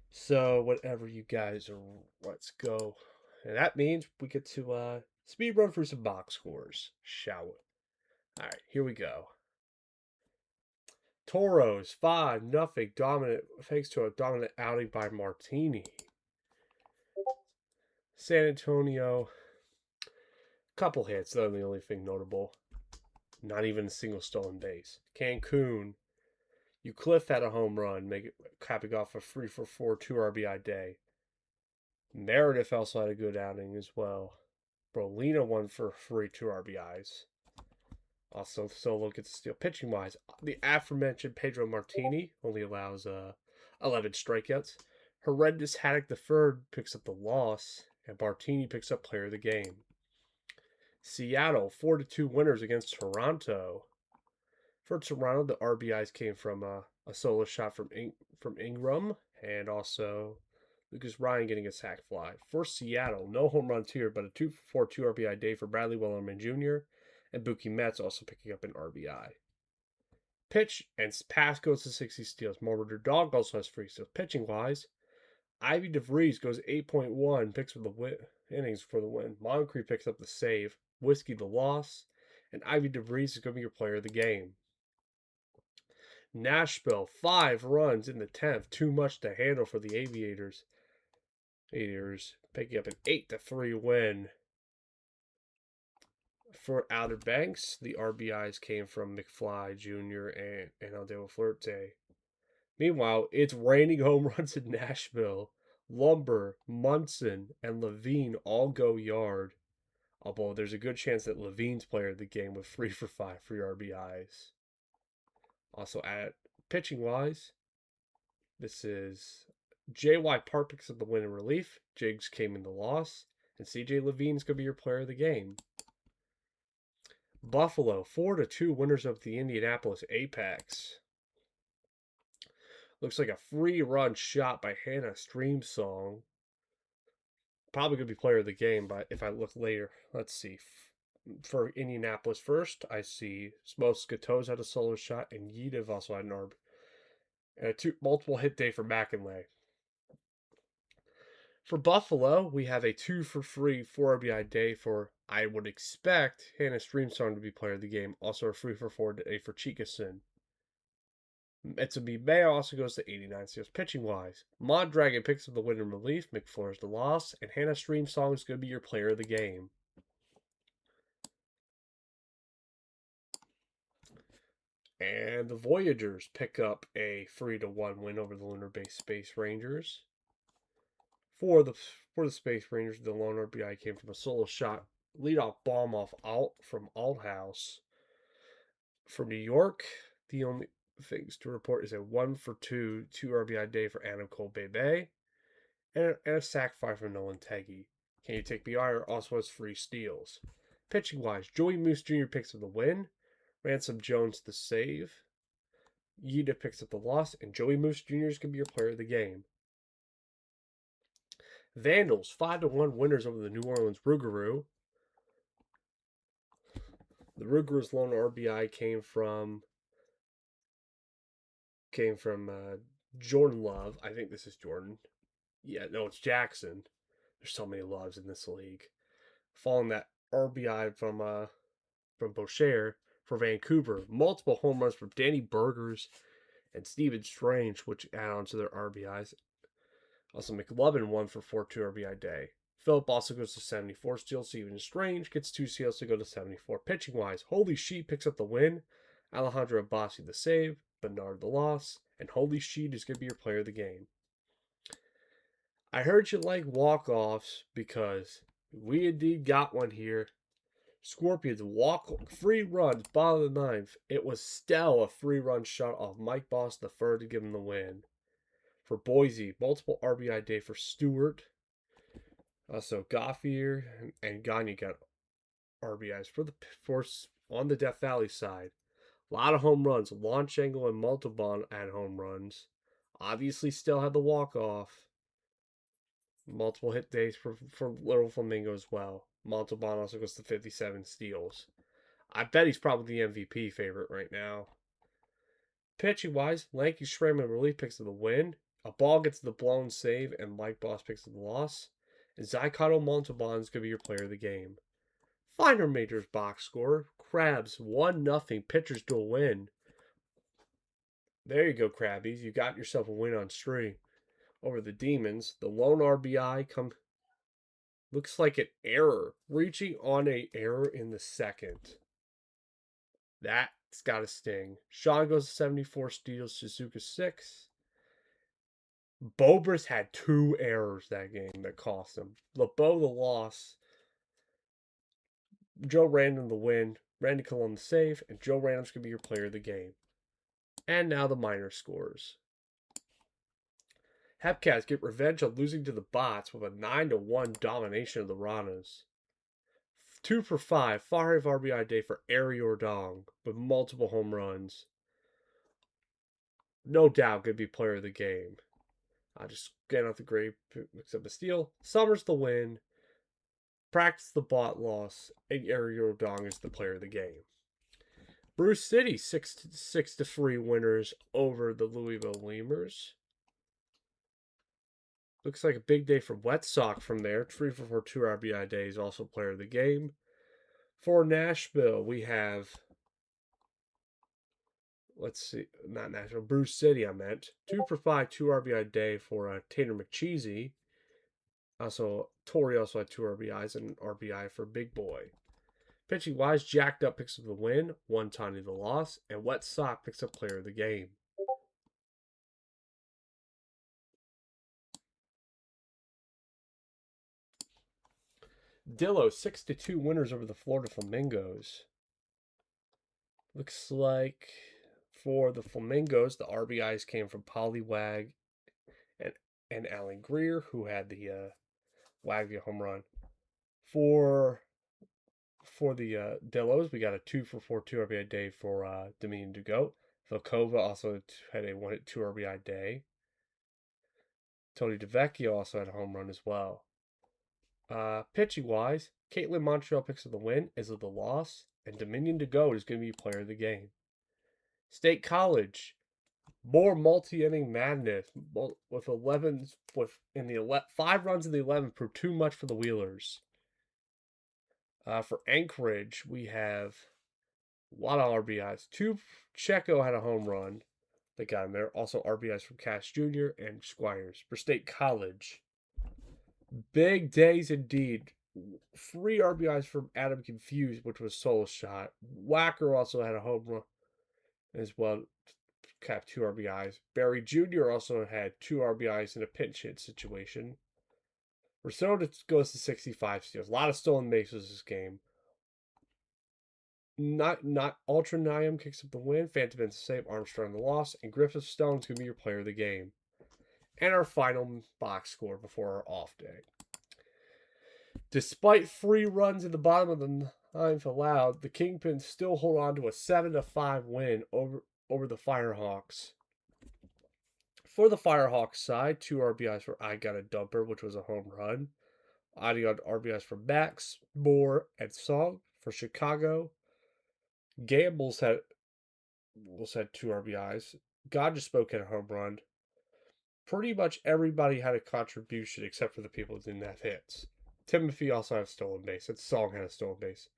So, whatever you guys are, let's go. And that means we get to speed run through some box scores, shall we? All right, here we go. Toros 5-0 dominant thanks to a dominant outing by Martini. San Antonio, couple hits, though the only thing notable. Not even a single stolen base. Cancun, you Cliff had a home run, make it capping off a 3-for-4 2 RBI day. Meredith also had a good outing as well. Brolina won for 3 2 RBIs. Also, Solo gets a steal. Pitching wise, the aforementioned Pedro Martini only allows 11 strikeouts. Horrendous Haddock III picks up the loss, and Martini picks up player of the game. Seattle 4-2 winners against Toronto. For Toronto, the RBIs came from a solo shot from Ingram and also Lucas Ryan getting a sac fly. For Seattle, no home runs here, but a 2-for-4 2 RBI day for Bradley Wellerman Jr. and Buki Metz also picking up an RBI. Pitch and pass goes to 60 steals. Murder Dog also has 3 steals. Pitching wise, Ivy DeVries goes 8.1, picks up the innings for the win. Moncrief picks up the save. Whiskey the loss. And Ivy DeVries is going to be your player of the game. Nashville, 5 runs in the 10th. Too much to handle for the Aviators. Aviators picking up an 8-3 win. For Outer Banks, the RBIs came from McFly Jr. and Aldeo Flirte. Meanwhile, it's raining home runs in Nashville. Lumber, Munson, and Levine all go yard. Although there's a good chance that Levine's player of the game with 3-for-5 free RBIs. Also, at pitching wise, this is J.Y. Park picks up the win in relief. Jiggs came in the loss. And C.J. Levine's going to be your player of the game. Buffalo, 4-2 winners of the Indianapolis Apex. Looks like a free run shot by Hannah Streamsong. Probably going to be player of the game, but if I look later, let's see. For Indianapolis first, I see Mosquitoes had a solo shot, and Yedev also had an RB. And a multiple hit day for McInlay. For Buffalo, we have a 2 for free 4 RBI day for, I would expect, Hannah Streamsong to be player of the game. Also a free for 4 day for Chikasin. Mitsubi Mayo also goes to 89 steals pitching wise. Mondragon picks up the win in relief. McFlores the loss. And Hannah Streamsong is going to be your player of the game. And the Voyagers pick up a 3-1 win over the Lunar Base Space Rangers. For the Space Rangers, the lone RBI came from a solo shot leadoff bomb off out from Althouse. For New York, the only things to report is a 1 for 2 RBI day for Adam Cole Bebe and a sack fly from Nolan Teggy. Can You Take Me Higher also has free steals. Pitching wise, Joey Moose Jr. picks up the win, Ransom Jones the save, Yida picks up the loss, and Joey Moose Jr. is going to be your player of the game. Vandals 5-1 winners over the New Orleans Rougarou. The Rougarous lone RBI came from Jordan Love. I think this is Jordan. Yeah, no, it's Jackson. There's so many Loves in this league. Following that RBI from Boucher for Vancouver. Multiple home runs from Danny Burgers and Steven Strange, which add on to their RBIs. Also, McLovin 1 for 4-2 RBI day. Philip also goes to 74 steals. Steven Strange gets 2 steals to go to 74. Pitching wise, Holy Sheet picks up the win. Alejandro Abbasi the save. Bernard the loss. And Holy Sheet is going to be your player of the game. I heard you like walk-offs because we indeed got one here. Scorpions walk free runs, bottom of the ninth. It was still a free run shot off Mike Boss the third to give him the win. For Boise, multiple RBI day for Stewart. Also, Goffier and Gagne got RBIs for the force on the Death Valley side. A lot of home runs. Launch Angle and Montalban had home runs. Obviously, still had the walk off. Multiple hit days for Little Flamingo as well. Montalban also goes to 57 steals. I bet he's probably the MVP favorite right now. Pitching wise, Lanky Schramm relief picks up the win. A ball gets the blown save, and Mike Boss picks up the loss. And Zykato Montalban is going to be your player of the game. Finer Majors box score. Crabs 1-0. Pitchers to a win. There you go, Crabbies. You got yourself a win on stream over the Demons. The lone RBI looks like an error. Reaching on a error in the second. That's got to sting. Sean goes to 74 steals. Suzuka 6. Bobris had 2 errors that game that cost him. LeBeau the loss. Joe Random the win. Randy Colon the save. And Joe Random's going to be your player of the game. And now the minor scores. Hepcats get revenge on losing to the Bots with a 9-1 domination of the Ranas. 2 for 5, 5 RBI day for Aria Ordong with multiple home runs. No doubt going to be player of the game. Just getting off the grave, picks up a steal. Summers the win. Practice the bot loss. And Aria Ordong is the player of the game. Bruce City 6-3 winners over the Louisville Lemurs. Looks like a big day for Wet Sox from there. 3 for 4, 2 RBI days, also player of the game. For Nashville, we have, let's see, not Nashville, Bruce City, I meant. 2 for 5, 2 RBI day for Tanner McCheesy. Also, Torrey also had 2 RBIs and an RBI for Big Boy. Pitching wise, Jacked Up picks up the win, 1 Tiny the loss, and Wet Sox picks up player of the game. Dillo 6-2 winners over the Florida Flamingos. Looks like for the Flamingos, the RBIs came from Pollywag and Alan Greer, who had the Wagner home run. For the Dillos, we got a 2 for 4 2 RBI day for Dominion Dugout. Vilkova also had a 1 hit 2 RBI day. Tony DeVecchio also had a home run as well. Pitching wise, Caitlin Montreal picks up the win as of the loss, and Dominion to go is going to be player of the game. State College, more multi-inning madness with 11 with in the 5 runs in the 11 proved too much for the Wheelers. For Anchorage, we have a lot of RBIs. Checo had a home run that got him there. Also RBIs from Cash Jr. and Squires. For State College, big days indeed. 3 RBIs from Adam Confused, which was solo shot. Wacker also had a home run as well. Capped 2 RBIs. Barry Jr. also had 2 RBIs in a pinch hit situation. Risotto goes to 65 steals. A lot of stolen bases this game. Not Ultra Niam kicks up the win. Phantom Ben's the same. Armstrong the loss. And Griffith Stone's going to be your player of the game. And our final box score before our off day. Despite 3 runs in the bottom of the ninth allowed, the Kingpins still hold on to a 7-5 win over the Firehawks. For the Firehawks side, 2 RBIs for I Got a Dumper, which was a home run. Aria RBIs for Max, Moore, and Song. For Chicago, Gambles had 2 RBIs. God Just Spoke had a home run. Pretty much everybody had a contribution except for the people who didn't have hits. Timothy also had a stolen base, and Song had a stolen base.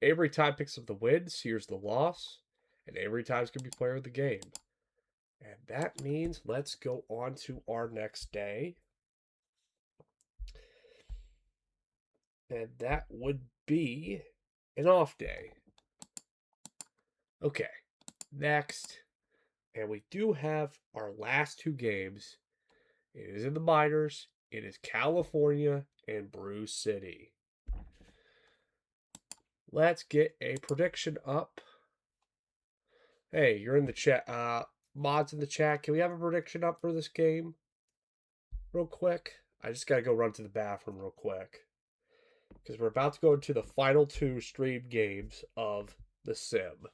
Avery Time picks up the win, Sears the loss, and Avery Time's going to be player of the game. And that means let's go on to our next day. And that would be an off day. Okay, next. And we do have our last 2 games. It is in the minors. It is California and Brew City. Let's get a prediction up. Hey, you're in the chat. Mods in the chat. Can we have a prediction up for this game? Real quick. I just got to go run to the bathroom real quick. Because we're about to go into the final 2 streamed games of the Sim.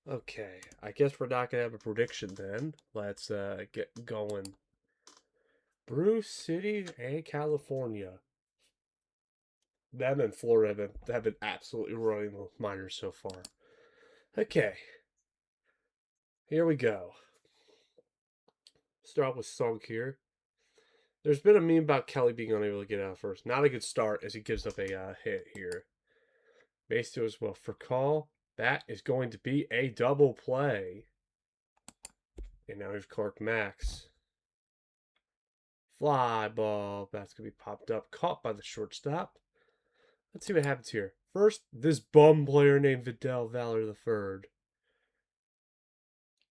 Okay, I guess we're not gonna have a prediction then. Let's get going. Bruce City and California. Them and Florida have been absolutely running the minors so far. Okay, here we go. Start with Sunk here. There's been a meme about Kelly being unable to get out first. Not a good start as he gives up a hit here. Base to as well for call. That is going to be a double play. And now here's Clark Max. Fly ball. That's going to be popped up. Caught by the shortstop. Let's see what happens here. First, this bum player named Vidal Valor III.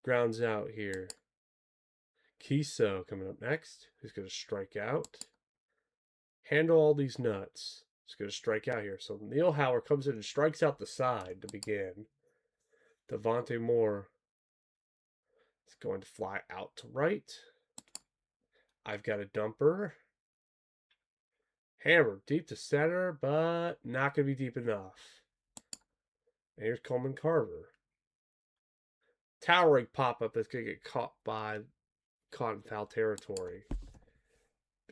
Grounds out here. Kiso coming up next. Who's going to strike out. Handle all these nuts. He's going to strike out here. So Neil Howard comes in and strikes out the side to begin. Devontae Moore is going to fly out to right. I've got a dumper. Hammer deep to center, but not going to be deep enough. And here's Coleman Carver. Towering pop-up that's going to get caught in foul territory.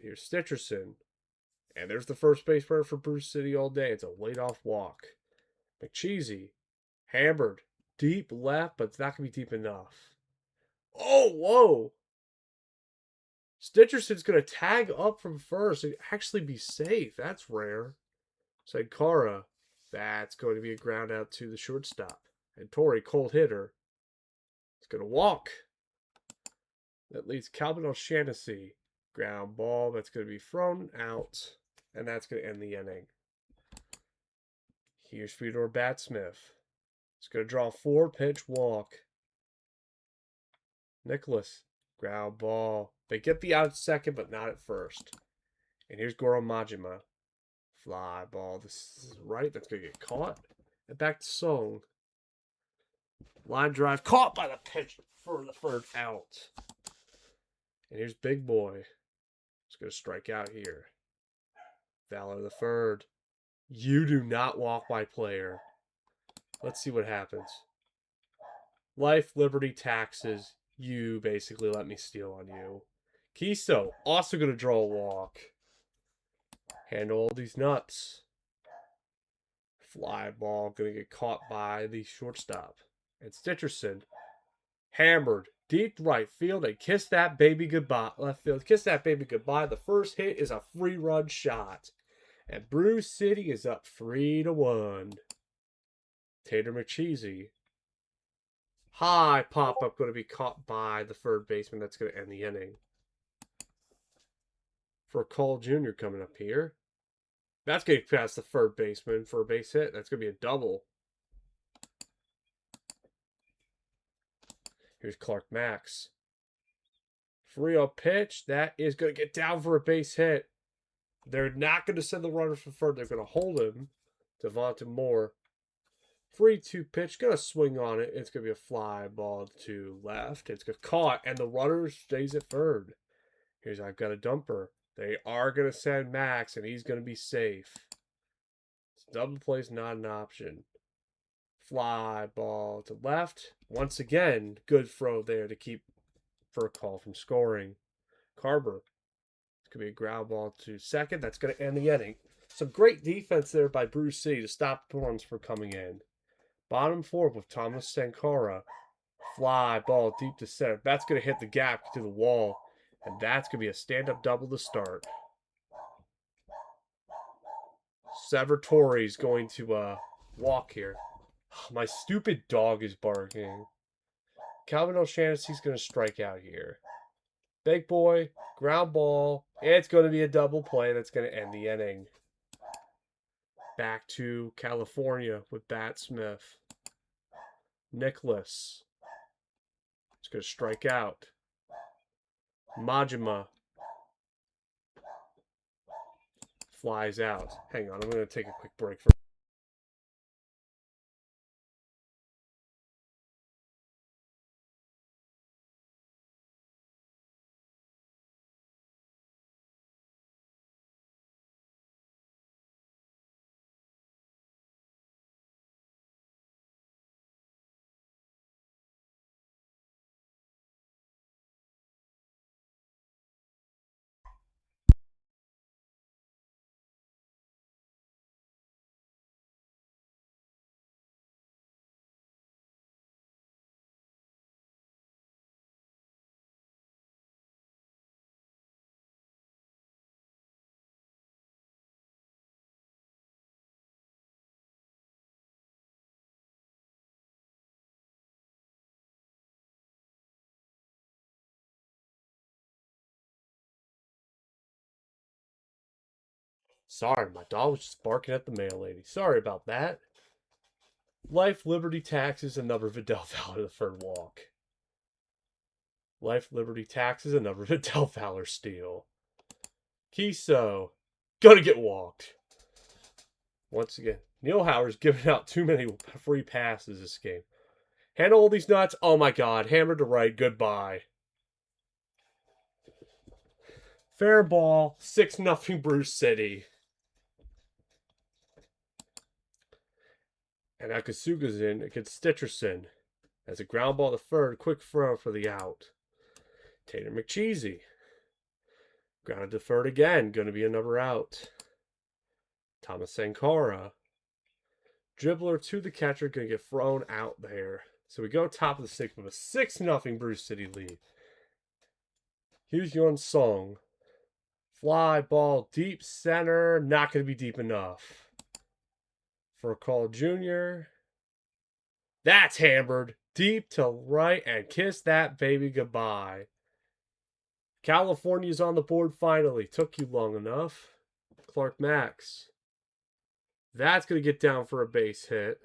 Here's Stitcherson. And there's the first base runner for Bruce City all day. It's a leadoff walk. McCheesy. Hammered. Deep left, but it's not going to be deep enough. Oh, whoa. Stitcherson's going to tag up from first and actually be safe. That's rare. Sankara. That's going to be a ground out to the shortstop. And Torrey, cold hitter. It's going to walk. That leads Calvin O'Shaughnessy. Ground ball that's going to be thrown out. And that's going to end the inning. Here's Fedor Batsmith. It's going to draw a 4-pitch walk. Nicholas. Ground ball. They get the out at second, but not at first. And here's Goro Majima. Fly ball. This is right. That's going to get caught. And back to Song. Line drive. Caught by the pitch for the third out. And here's Big Boy. He's going to strike out here. Valor the third. You do not walk my player. Let's see what happens. Life, liberty, taxes. You basically let me steal on you. Kiso, also going to draw a walk. Handle all these nuts. Fly ball, going to get caught by the shortstop. And Stitcherson, hammered, deep right field, and kiss that baby goodbye. Left field, kiss that baby goodbye. The first hit is a 3-run shot. And Bruce City is up 3-1. Tater McCheesy. High pop-up going to be caught by the third baseman. That's going to end the inning. For Cole Jr. coming up here. That's going to pass the third baseman for a base hit. That's going to be a double. Here's Clark Max. 3-0 pitch. That is going to get down for a base hit. They're not going to send the runner for third. They're going to hold him. Devontae Moore. 3-2 pitch. Going to swing on it. It's going to be a fly ball to left. It's going to caught, and the runner stays at third. Here's I've got a dumper. They are going to send Max, and he's going to be safe. Double play's not an option. Fly ball to left. Once again, good throw there to keep Furcall from scoring. Carver. It's going to be a ground ball to second. That's going to end the inning. Some great defense there by Bruce City to stop the runs from coming in. Bottom fourth with Thomas Sankara. Fly ball deep to center. That's going to hit the gap to the wall. And that's going to be a stand-up double to start. Salvatore's going to walk here. My stupid dog is barking. Calvin O'Shaughnessy's going to strike out here. Big boy, ground ball. It's going to be a double play that's going to end the inning. Back to California with Bat Smith. Nicholas. It's going to strike out. Majima flies out. Hang on, I'm going to take a quick break for Sorry, my dog was just barking at the mail lady. Sorry about that. Life, liberty, taxes, another Vidal Fowler the third walk. Life, liberty, taxes, another Vidal Fowler steal. Kiso, gonna get walked. Once again, Neil Howard's giving out too many free passes this game. Handle all these nuts. Oh my god. Hammer to right. Goodbye. Fair ball. 6-0 Bruce City. And Akasuga's in against Stitcherson. As a ground ball to third. Quick throw for the out. Tater McCheesy. Grounded to third again. Going to be another out. Thomas Sankara. Dribbler to the catcher. Going to get thrown out there. So we go top of the sixth with a 6-0 Bruce City lead. Here's Yun Song. Fly ball deep center. Not going to be deep enough. For Carl Jr. That's hammered. Deep to right and kiss that baby goodbye. California's on the board finally. Took you long enough. Clark Max. That's going to get down for a base hit.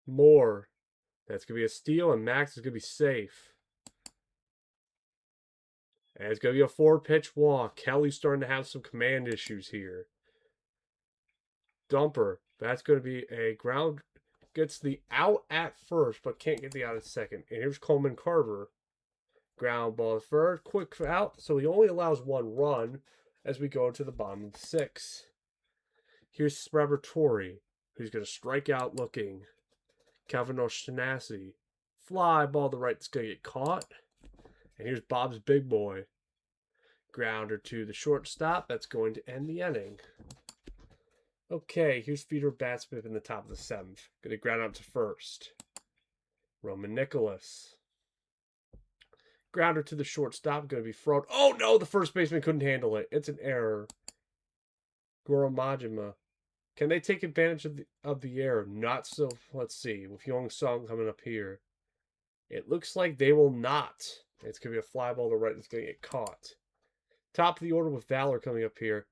Moore. That's going to be a steal, and Max is going to be safe. And it's going to be a 4-pitch walk. Kelly's starting to have some command issues here. Dumper. That's going to be a ground. Gets the out at first, but can't get the out at second. And here's Coleman Carver. Ground ball at first. Quick out. So he only allows one run as we go to the bottom of the sixth. Here's Sprabertori, who's going to strike out looking. Calvin O'Shanassi. Fly ball to right that's going to get caught. And here's Bob's big boy. Grounder to the shortstop. That's going to end the inning. Okay, here's Peter Batsmith in the top of the seventh. Going to ground out to first. Roman Nicholas. Grounder to the shortstop. Going to be thrown. Oh no, the first baseman couldn't handle it. It's an error. Goro Majima. Can they take advantage of the error? Not so. Let's see. With Young Song coming up here. It looks like they will not. It's going to be a fly ball to right that's going to get caught. Top of the order with Valor coming up here.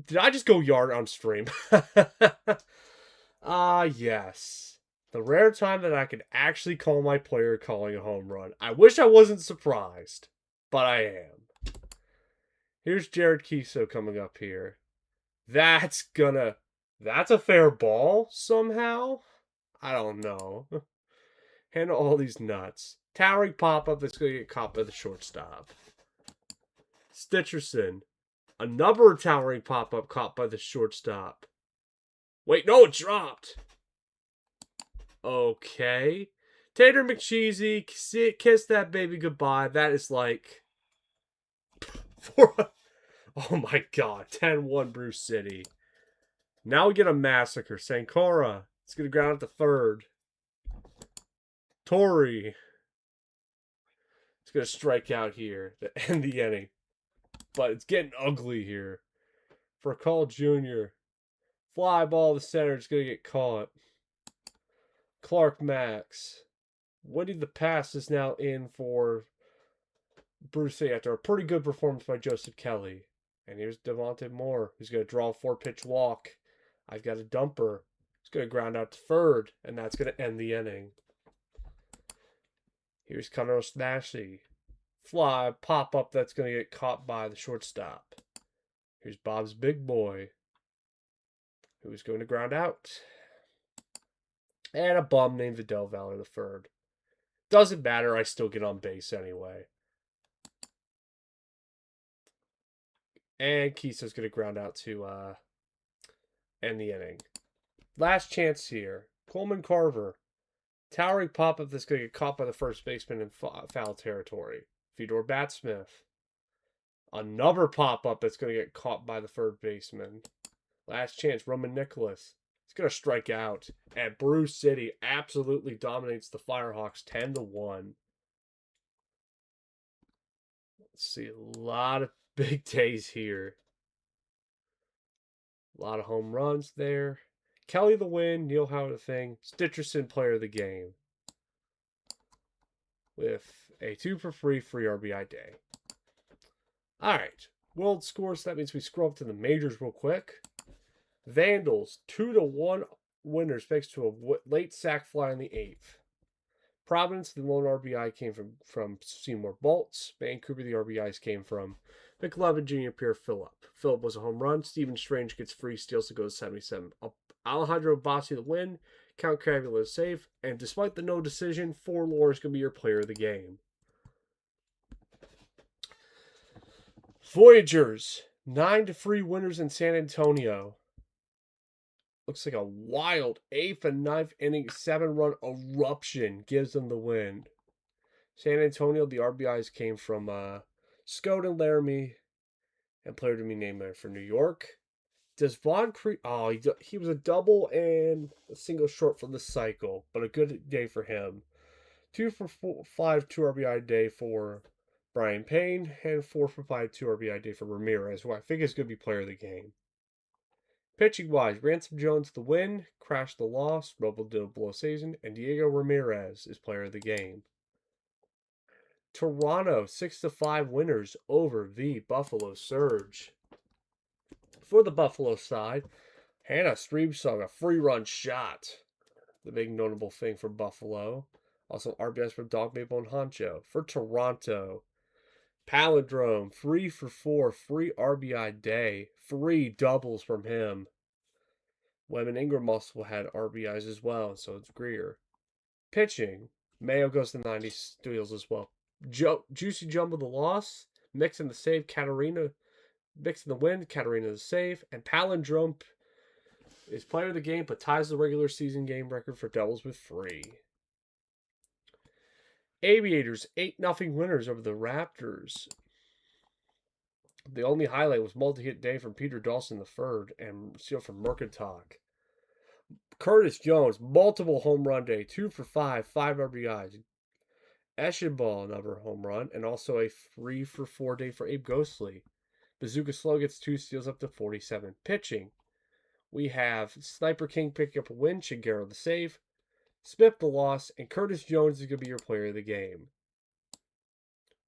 Did I just go yard on stream? Yes. The rare time that I could actually call my player calling a home run. I wish I wasn't surprised, but I am. Here's Jared Kiso coming up here. That's a fair ball somehow? I don't know. Handle all these nuts. Towering pop-up that's going to get caught by the shortstop. Stitcherson. Another towering pop-up caught by the shortstop. Wait, no, it dropped. Okay. Tater McCheesy, kiss that baby goodbye. That is like... Oh my god. 10-1 Bruce City. Now we get a massacre. Sankara. It's going to ground out to third. Torrey. It's going to strike out here to end the inning. But it's getting ugly here. For Carl Jr. Fly ball to center. It's going to get caught. Clark Max. Woody the pass is now in for Bruce City after a pretty good performance by Joseph Kelly. And here's Devontae Moore, who's going to draw a 4-pitch walk. I've got a dumper. It's going to ground out to third, and that's going to end the inning. Here's Connor Snashy. Fly, pop up that's going to get caught by the shortstop. Here's Bob's big boy, who's going to ground out. And a bum named Vidal Valor the third. Doesn't matter, I still get on base anyway. And Kisa's going to ground out to end the inning. Last chance here. Coleman Carver. Towering pop-up that's going to get caught by the first baseman in foul territory. Fedor Batsmith. Another pop-up that's going to get caught by the third baseman. Last chance, Roman Nicholas. He's going to strike out. And Bruce City absolutely dominates the Firehawks 10-1. Let's see, a lot of big days here. A lot of home runs there. Kelly the win, Neil Howard the thing, Stitcherson player of the game. With a 2 for free RBI day. Alright, world scores. So that means we scroll up to the majors real quick. Vandals, 2-1 winners thanks to a late sac fly in the 8th. Providence, the lone RBI came from Seymour Bolts. Vancouver, the RBIs came from McLovin, Jr., Pierre Phillip. Phillip was a home run. Stephen Strange gets free steals to go to 77. Alejandro Bassi the win. Count Cravula is safe. And despite the no decision, Forlore is going to be your player of the game. Voyagers, 9-3 winners in San Antonio. Looks like a wild 8th and 9th inning 7-run eruption gives them the win. San Antonio, the RBIs came from Scott and Laramie, and player to be named there for New York. Does Vaughn Creek? Oh, he was a double and a single short for the cycle, but a good day for him. 2 for 5, 2 RBI day for Brian Payne, and 4 for 5, 2 RBI day for Ramirez, who I think is going to be player of the game. Pitching wise, Ransom Jones the win, Crash the loss, Robo de Blow season, and Diego Ramirez is player of the game. Toronto 6-5 winners over the Buffalo Surge. For the Buffalo side, Hannah Streamsong, a free run shot. The big notable thing for Buffalo. Also RBIs from Dog Maple and Honcho. For Toronto, Palindrome, 3 for 4, free RBI day. 3 doubles from him. Lemon Ingram also had RBIs as well, and so it's Greer. Pitching, Mayo goes to 90 steals as well. Juicy Jumbo the loss, Mixon the save, Katarina Mixon the win, Katarina the save, and Palindrome is player of the game but ties the regular season game record for doubles with 3. Aviators 8-0 winners over the Raptors. The only highlight was multi-hit day from Peter Dawson III and steal from Mercatoc. Curtis Jones, multiple home run day, 2 for 5, 5 RBIs. Eschenball, another home run, and also a 3 for 4 day for Abe Ghostly. Bazooka Slow gets 2 steals up to 47. Pitching, we have Sniper King picking up a win, Shigeru the save, Smith the loss, and Curtis Jones is going to be your player of the game.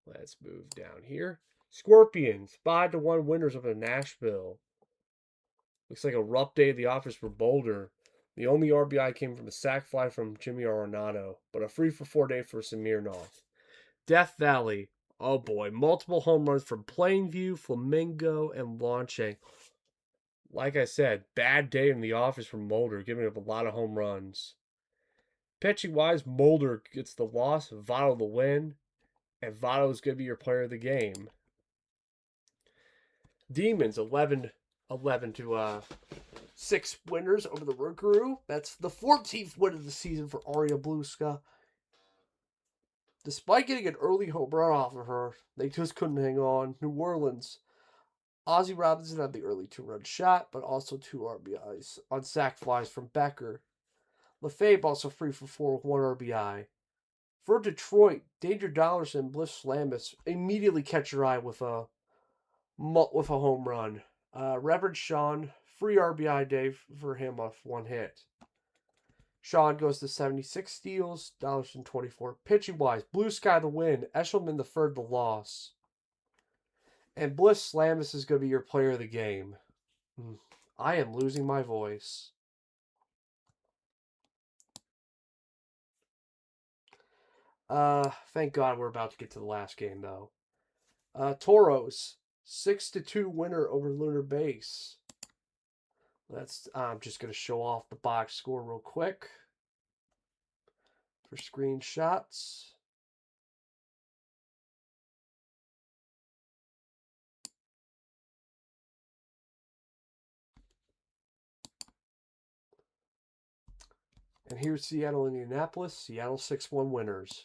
Let's move down here. Scorpions, 5-1 winners over Nashville. Looks like a rough day at the office for Boulder. The only RBI came from a sac fly from Jimmy Arenado, but a 3 for 4 day for Smirnoff. Death Valley, oh boy, multiple home runs from Plainview, Flamingo, and Launching. Like I said, bad day in the office for Mulder, giving up a lot of home runs. Pitching wise, Mulder gets the loss, Votto the win, and Votto is going to be your player of the game. Demons 11 to 6 winners over the Rookaroo. That's the 14th win of the season for Aria Bluska. Despite getting an early home run off of her, they just couldn't hang on. New Orleans, Ozzie Robinson had the early 2-run shot, but also 2 RBIs on sac flies from Becker. LaFabe also 3 for 4 with 1 RBI. For Detroit, Danger Dollars and Bliss Slamus immediately catch your eye with a home run. Reverend Sean, free RBI day for him off 1 hit. Sean goes to 76 steals, Dollars and 24. Pitching wise, Blue Sky the win, Eshelman the third the loss. And Bliss Slamus is going to be your player of the game. I am losing my voice. Thank God we're about to get to the last game, though. Toros, 6-2 winner over Lunar Base. I'm just going to show off the box score real quick for screenshots. And here's Seattle, Indianapolis. Seattle 6-1 winners.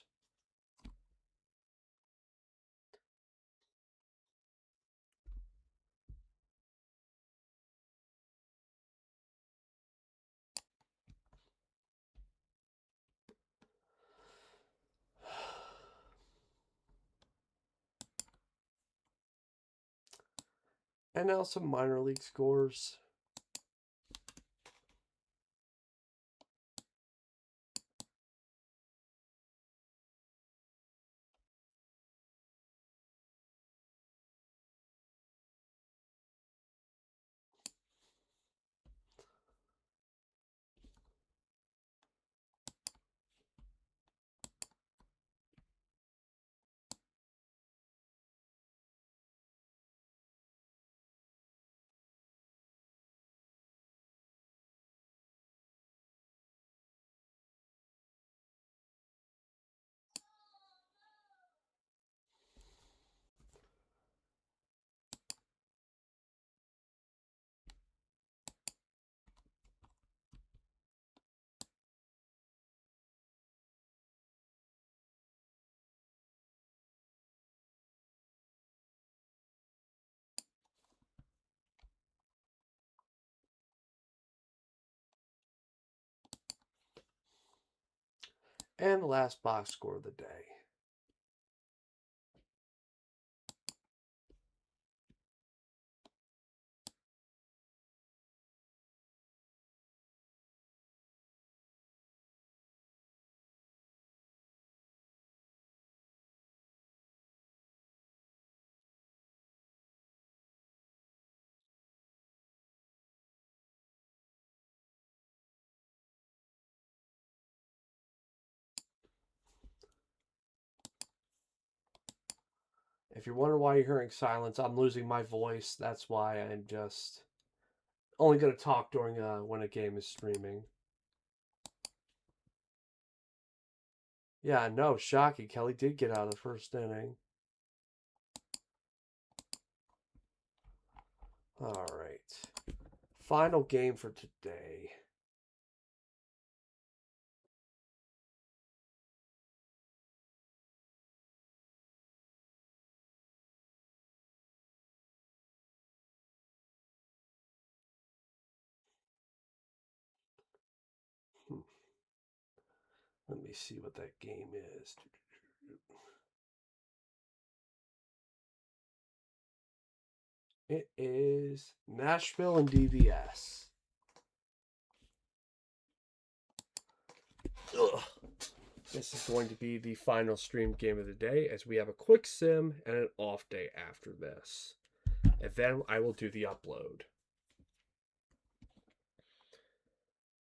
And now some minor league scores. And the last box score of the day. If you're wondering why you're hearing silence, I'm losing my voice. That's why I'm just only going to talk during when a game is streaming. Yeah, no, shocking. Kelly did get out of the first inning. All right. Final game for today. Let me see what that game is. It is Nashville and DVS. Ugh. This is going to be the final stream game of the day as we have a quick sim and an off day after this. And then I will do the upload.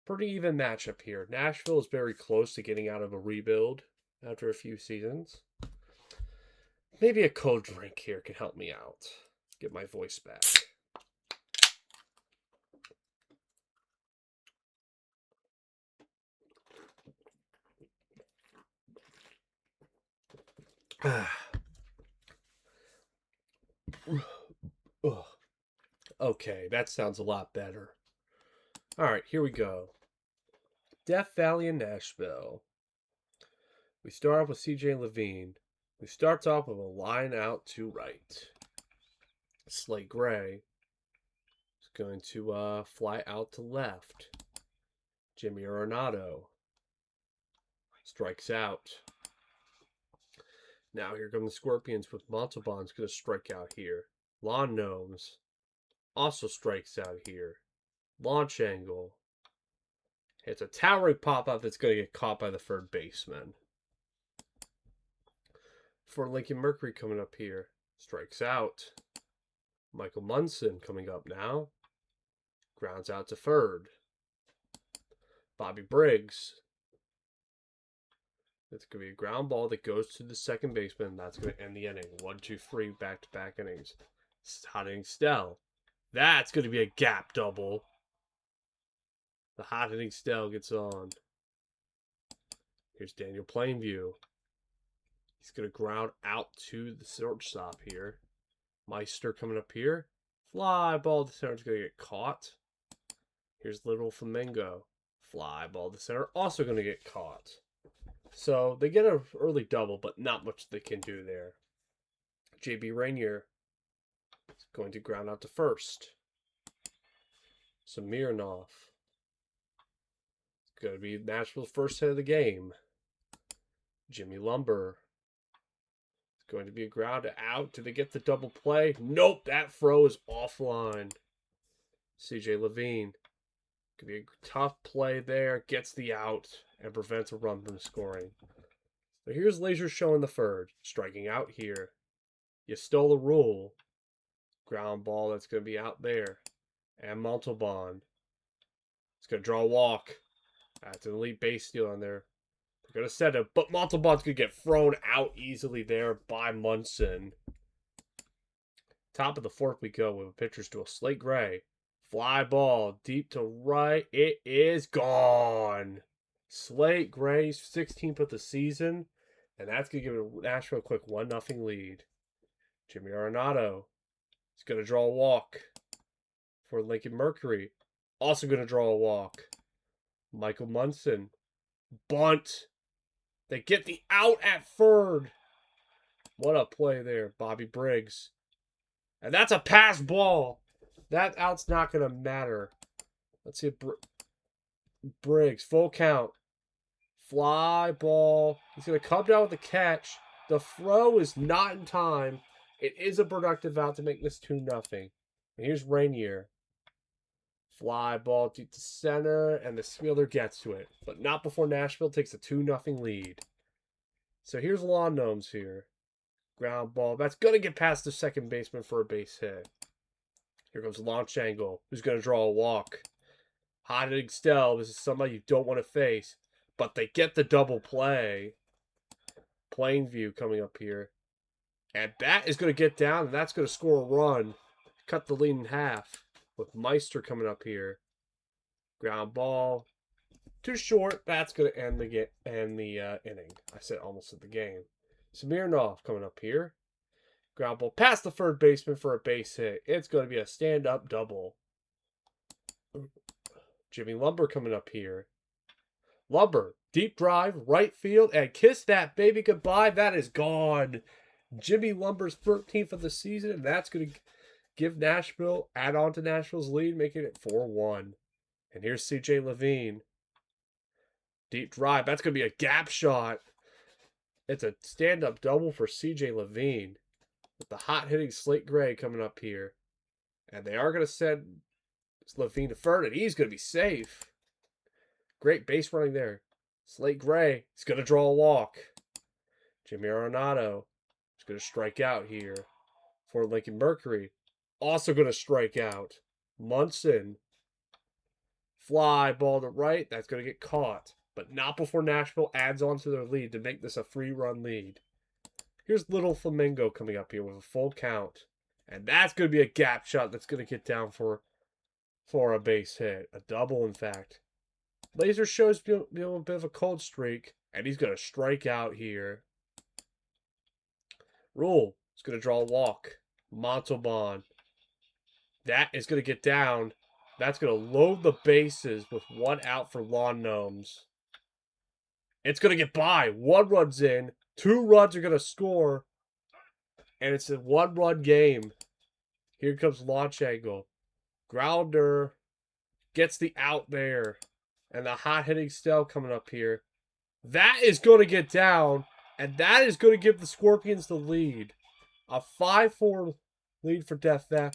Pretty even matchup here. Nashville is very close to getting out of a rebuild after a few seasons. Maybe a cold drink here can help me out. Get my voice back. Okay, that sounds a lot better. All right, here we go. Death Valley and Nashville. We start off with CJ Levine, who starts off with a line out to right. Slate Gray is going to fly out to left. Jimmy Arenado strikes out. Now here come the Scorpions with Montalban's going to strike out here. Lawn Gnomes also strikes out here. Launch angle. It's a towering pop-up that's going to get caught by the third baseman. For Lincoln Mercury coming up here. Strikes out. Michael Munson coming up now. Grounds out to third. Bobby Briggs. It's going to be a ground ball that goes to the second baseman. That's going to end the inning. 1, 2, 3 back-to-back innings. Hot inning Stell. That's going to be a gap double. The hot hitting Stell gets on. Here's Daniel Plainview. He's going to ground out to the shortstop here. Meister coming up here. Fly ball to center is going to get caught. Here's Little Flamingo. Fly ball to center, also going to get caught. So they get an early double, but not much they can do there. JB Rainier is going to ground out to first. Smirnoff. It's going to be Nashville's first hit of the game. Jimmy Lumber. It's going to be a ground out. Do they get the double play? Nope, that throw is offline. CJ Levine. Could be a tough play there. Gets the out and prevents a run from scoring. So here's Laser showing the third. Striking out here. You stole a rule. Ground ball that's going to be out there. And Montalban. It's going to draw a walk. That's an elite base steal on there. They're going to set it, but Montalban's going to get thrown out easily there by Munson. Top of the fourth we go with a pitcher's duel. Slate Gray. Fly ball deep to right. It is gone. Slate Gray's 16th of the season. And that's going to give Nashville a quick 1-0 lead. Jimmy Arenado is going to draw a walk for Lincoln Mercury. Also going to draw a walk. Michael Munson. Bunt. They get the out at third. What a play there. Bobby Briggs. And that's a pass ball. That out's not going to matter. Let's see. Briggs. Full count. Fly ball. He's going to come down with the catch. The throw is not in time. It is a productive out to make this 2-0. And here's Rainier. Fly ball deep to center, and the fielder gets to it. But not before Nashville takes a 2-0 lead. So here's Lawn Gnomes here. Ground ball. That's going to get past the second baseman for a base hit. Here comes launch angle. Who's going to draw a walk? Hot hitting Stell. This is somebody you don't want to face. But they get the double play. Plainview coming up here. And that is going to get down, and that's going to score a run. Cut the lead in half. With Meister coming up here. Ground ball. Too short. That's going to end the inning. I said almost at the game. Smirnov coming up here. Ground ball past the third baseman for a base hit. It's going to be a stand-up double. Jimmy Lumber coming up here. Lumber, deep drive, right field, and kiss that baby goodbye. That is gone. Jimmy Lumber's 13th of the season, and that's going to give Nashville, add on to Nashville's lead, making it 4-1. And here's C.J. Levine. Deep drive. That's going to be a gap shot. It's a stand-up double for C.J. Levine. With the hot-hitting Slate Gray coming up here. And they are going to send Levine to third, and he's going to be safe. Great base running there. Slate Gray is going to draw a walk. Jimmy Arenado is going to strike out here. For Lincoln Mercury. Also going to strike out. Munson. Fly ball to right. That's going to get caught. But not before Nashville adds on to their lead to make this a 3-run lead. Here's Little Flamingo coming up here with a full count. And that's going to be a gap shot that's going to get down for a base hit. A double, in fact. Laser shows a bit of a cold streak. And he's going to strike out here. Rule is going to draw a walk. Montalban. That is going to get down. That's going to load the bases with 1 out for Lawn Gnomes. It's going to get by. 1 run's in. 2 runs are going to score. And it's a 1-run game. Here comes launch angle. Grounder gets the out there. And the hot-hitting Stell coming up here. That is going to get down. And that is going to give the Scorpions the lead. A 5-4 lead for Death Valley.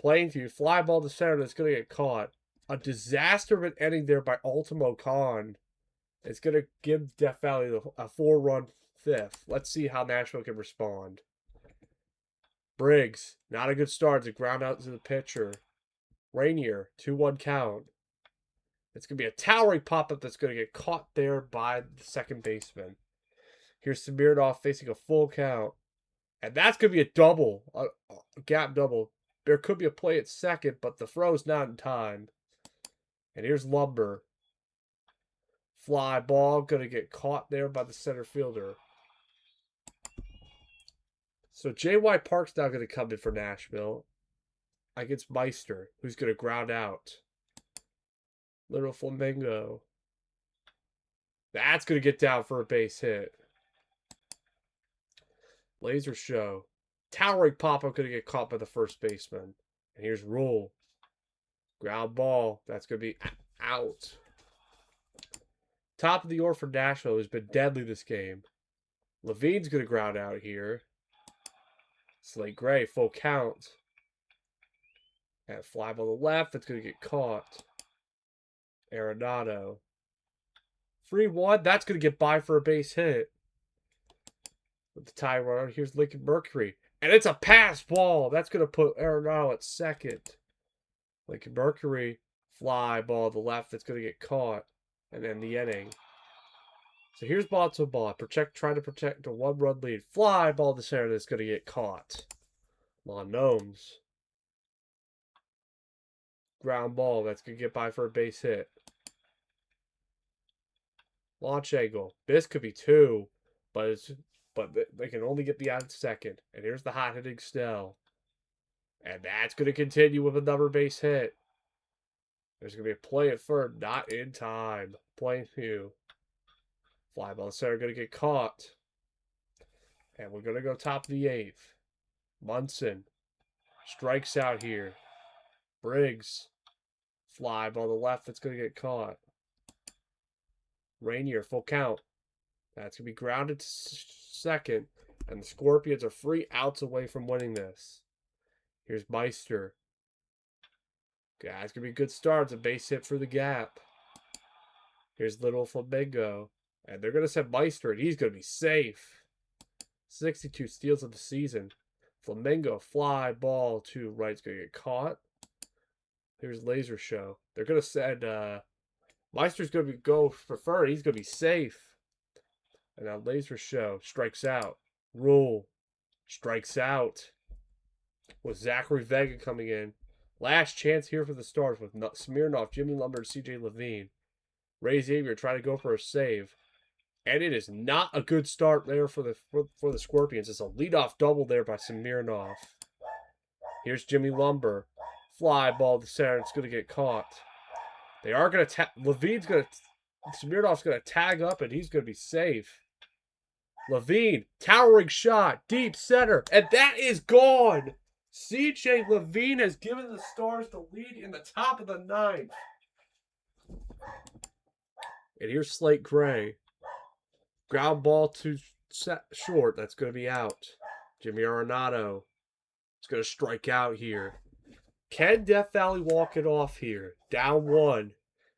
Plainview. Fly ball to center that's going to get caught. A disaster of an inning there by Ultimo Khan. It's going to give Death Valley a 4-run 5th. Let's see how Nashville can respond. Briggs, not a good start. To ground out to the pitcher. Rainier, 2-1 count. It's going to be a towering pop-up that's going to get caught there by the second baseman. Here's Smirnoff facing a full count. And that's going to be a double, a gap double. There could be a play at second, but the throw's not in time. And here's Lumber. Fly ball, going to get caught there by the center fielder. So J.Y. Park's now going to come in for Nashville against Meister, who's going to ground out. Little Flamingo. That's going to get down for a base hit. Laser show. Towering pop-up going to get caught by the first baseman. And here's Rule. Ground ball. That's going to be out. Top of the order for Nashville has been deadly this game. Levine's going to ground out here. Slate Gray, full count. And fly ball to the left. That's going to get caught. Arenado. 3-1. That's going to get by for a base hit. With the tie runner, here's Lincoln Mercury. And it's a pass ball. That's going to put Arenado at second. Lincoln Mercury. Fly ball to the left. That's going to get caught. And then the inning. So here's ball to ball. Trying to protect a 1-run lead. Fly ball to center that's going to get caught. Lawn Gnomes. Ground ball. That's going to get by for a base hit. Launch angle. This could be 2. But they can only get the out second. And here's the hot-hitting Snell. And that's going to continue with another base hit. There's going to be a play at third. Not in time. Plainview. Fly ball center going to get caught. And we're going to go top of the 8th. Munson. Strikes out here. Briggs. Fly ball to the left. That's going to get caught. Rainier, full count. That's going to be grounded to second. And the Scorpions are 3 outs away from winning this. Here's Meister. That's going to be a good start. It's a base hit for the gap. Here's Little Flamingo. And they're going to send Meister, and he's going to be safe. 62 steals of the season. Flamingo, fly ball to right's going to get caught. Here's Laser Show. They're going to send Meister's going to go for third. He's going to be safe. And now Laser Show strikes out. Rule strikes out. With Zachary Vega coming in. Last chance here for the Stars with Smirnoff, Jimmy Lumber, and CJ Levine. Ray Xavier trying to go for a save. And it is not a good start there for the Scorpions. It's a leadoff double there by Smirnoff. Here's Jimmy Lumber. Fly ball to center. It's going to get caught. They are going to Smirnoff's going to tag up, and he's going to be safe. Levine, towering shot, deep center, and that is gone. CJ Levine has given the Stars the lead in the top of the ninth. And here's Slate Gray. Ground ball to short. That's going to be out. Jimmy Arenado is going to strike out here. Can Death Valley walk it off here? Down one.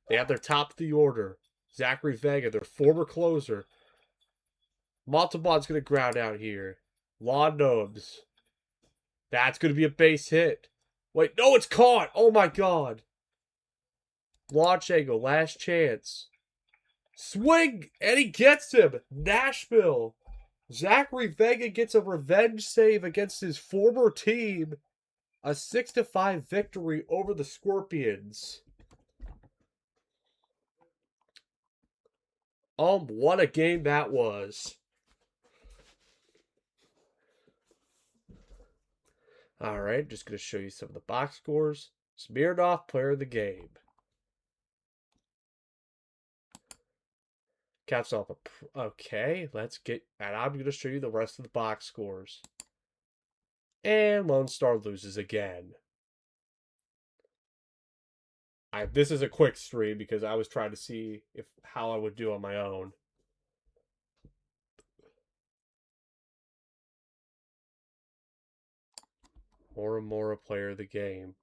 They have their top of the order. Zachary Vega, their former closer. Montalban's going to ground out here. Lawn Gnomes. That's going to be a base hit. Wait, no, it's caught. Oh, my God. Launch angle, last chance. Swing, and he gets him. Nashville. Zachary Vega gets a revenge save against his former team. A 6-5 victory over the Scorpions. What a game that was. All right, just going to show you some of the box scores. Smirnoff, player of the game. Caps off. Okay, let's get. And I'm going to show you the rest of the box scores. And Lone Star loses again. This is a quick stream because I was trying to see how I would do on my own. Mora player of the game.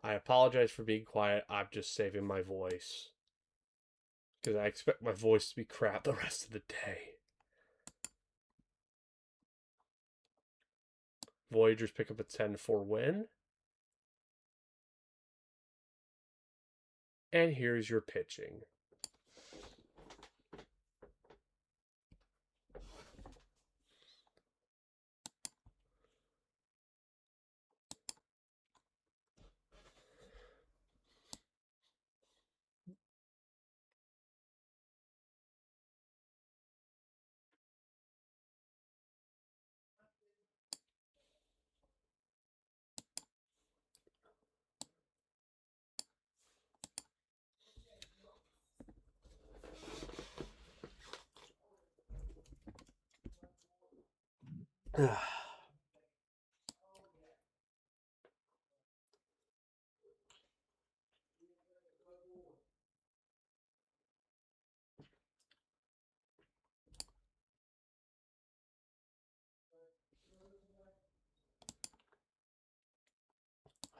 I apologize for being quiet. I'm just saving my voice. Because I expect my voice to be crap the rest of the day. Voyagers pick up a 10-4 win. And here's your pitching.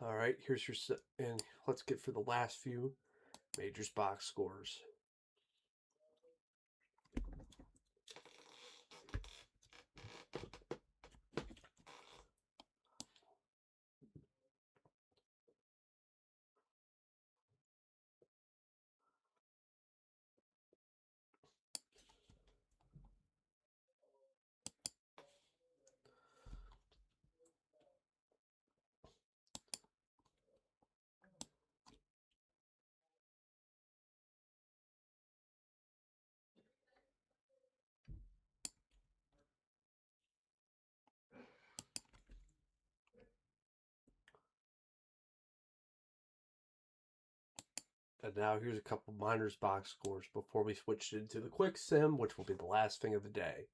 All right, here's your and let's get for the last few majors box scores. And now here's a couple minors box scores before we switch into the quick sim, which will be the last thing of the day.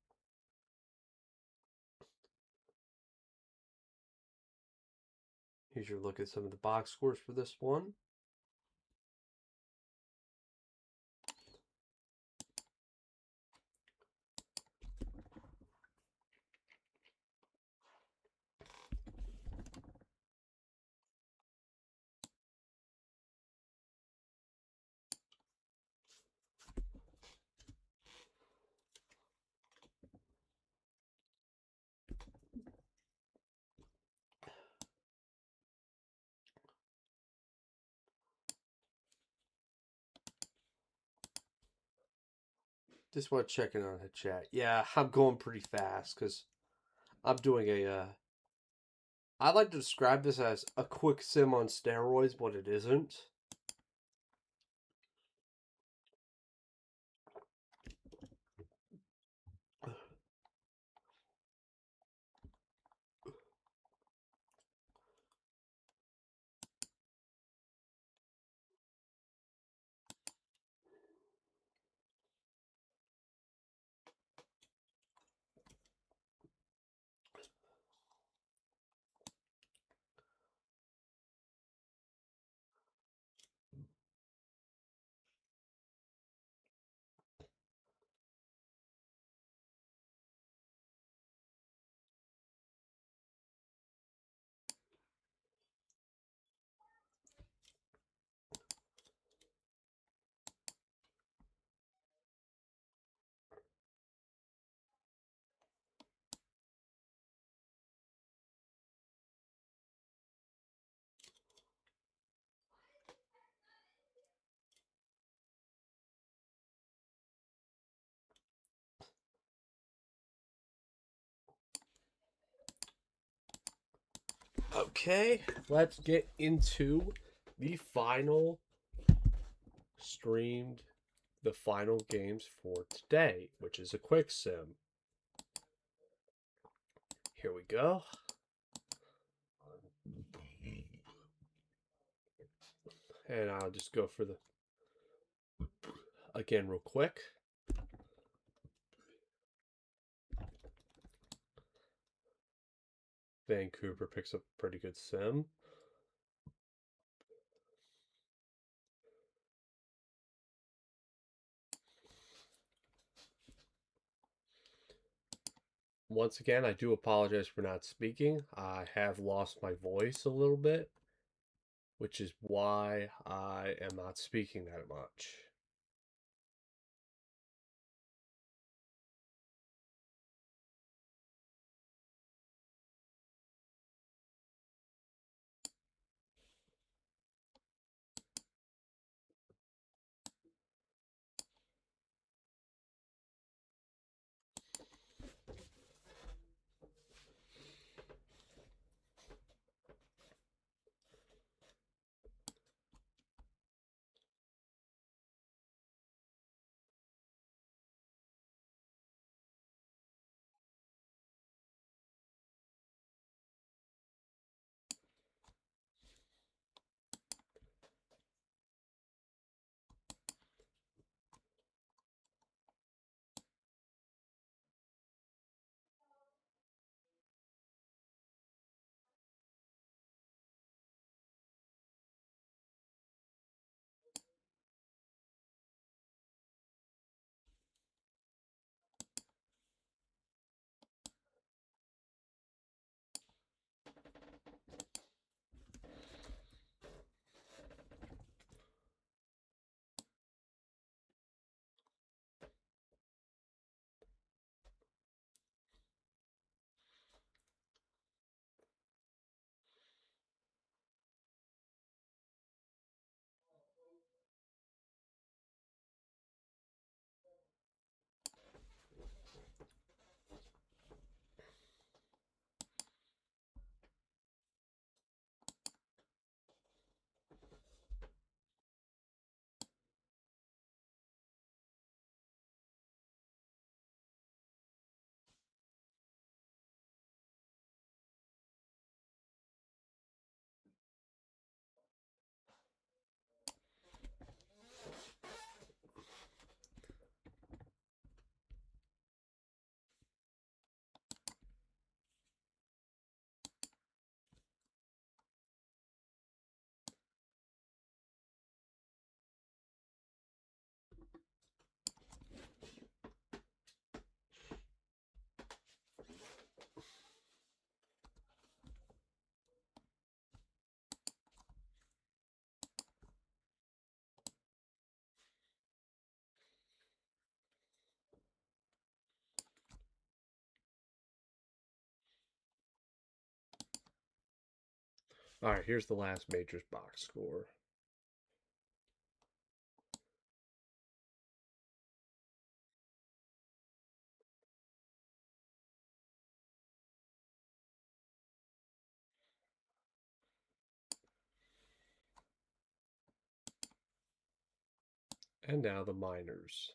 Here's your look at some of the box scores for this one. Just want to check in on the chat. Yeah, I'm going pretty fast because I'm doing a. I like to describe this as a quick sim on steroids, but it isn't. Okay, let's get into the final streamed, the final games for today, which is a quick sim. Here we go. And I'll just go for the, again, real quick. Vancouver picks up a pretty good sim. Once again, I do apologize for not speaking. I have lost my voice a little bit, which is why I am not speaking that much. All right, here's the last majors box score. And now the minors.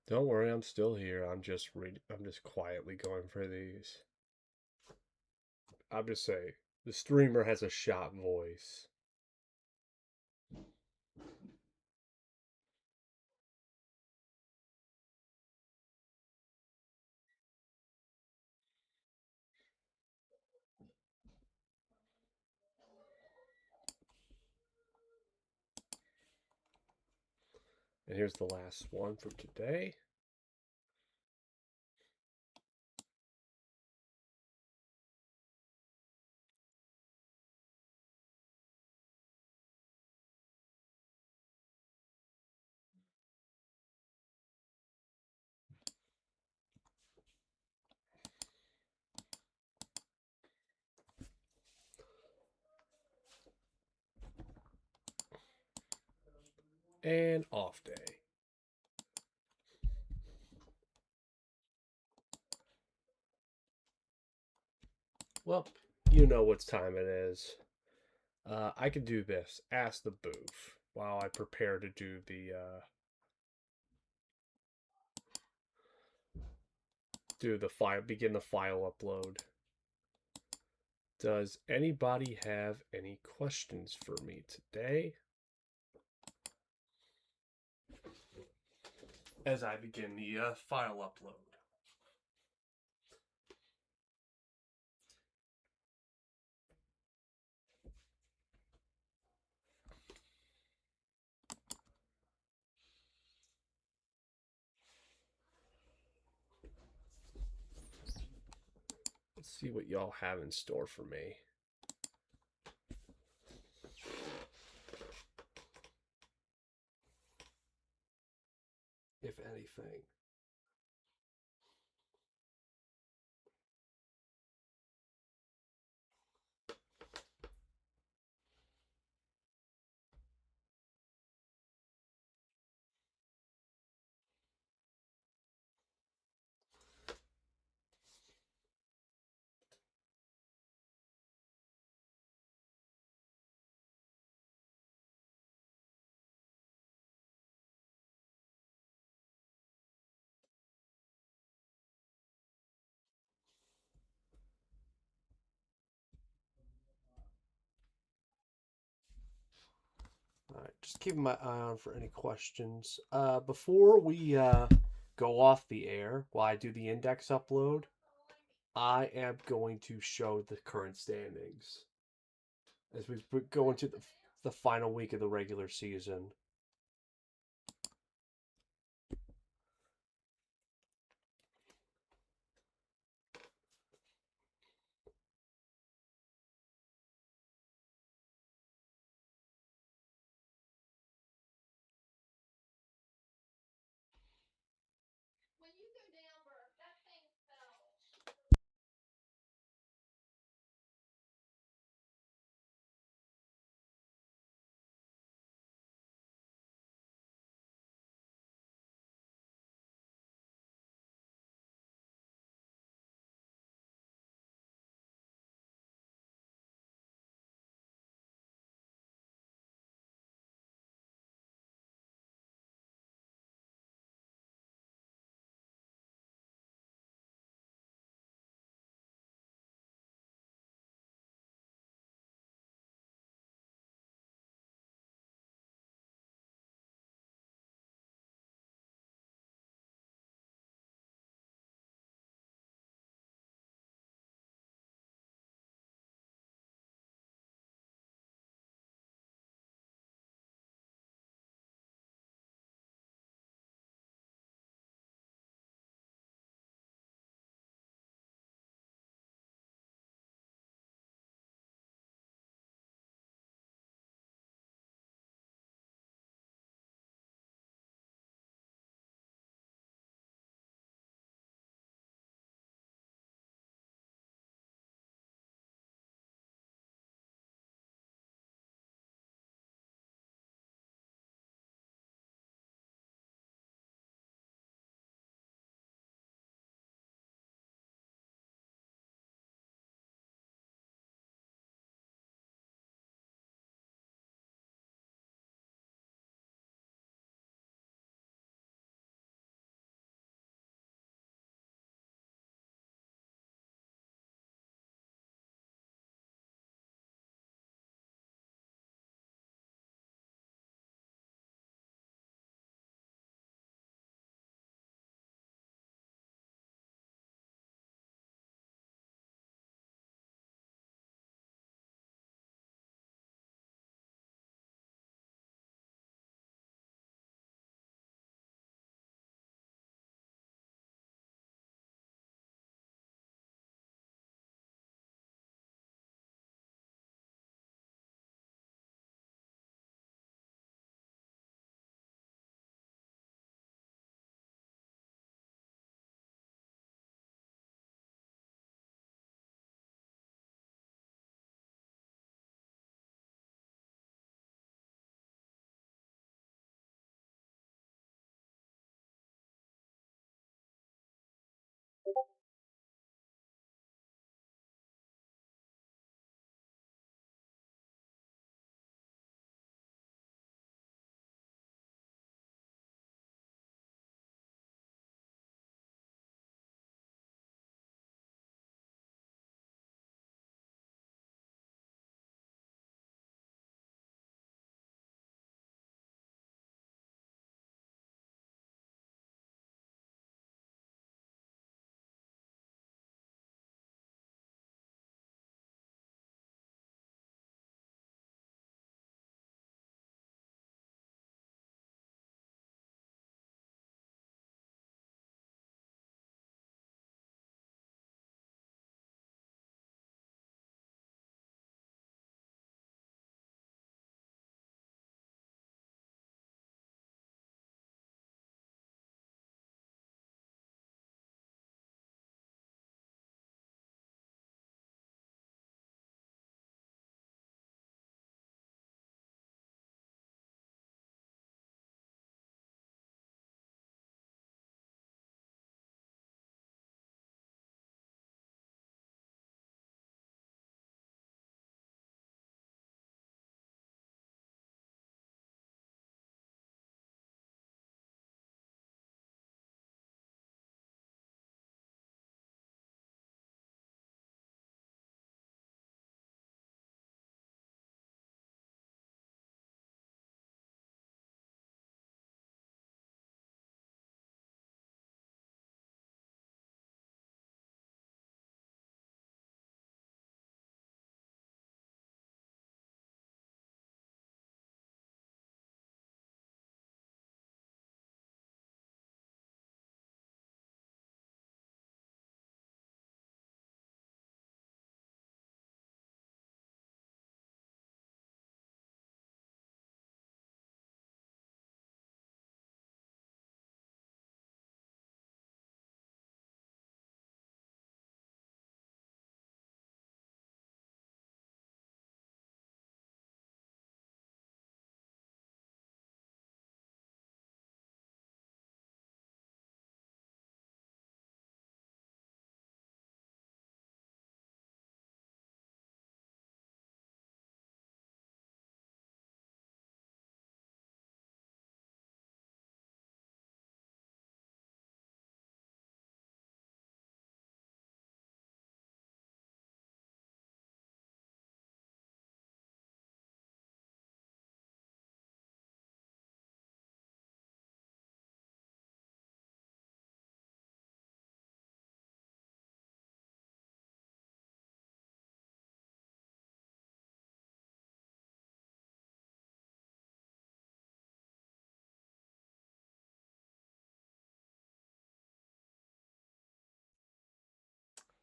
Don't worry, I'm still here. I'm just quietly going for these. I'm just saying, the streamer has a shot voice. And here's the last one for today. And off day. Well, you know what time it is. I can do this. Ask the booth while I prepare to do the file, begin the file upload. Does anybody have any questions for me today? As I begin the file upload. Let's see what y'all have in store for me. If anything. All right, just keeping my eye on for any questions. Before we go off the air, while I do the index upload, I am going to show the current standings as we go into the final week of the regular season.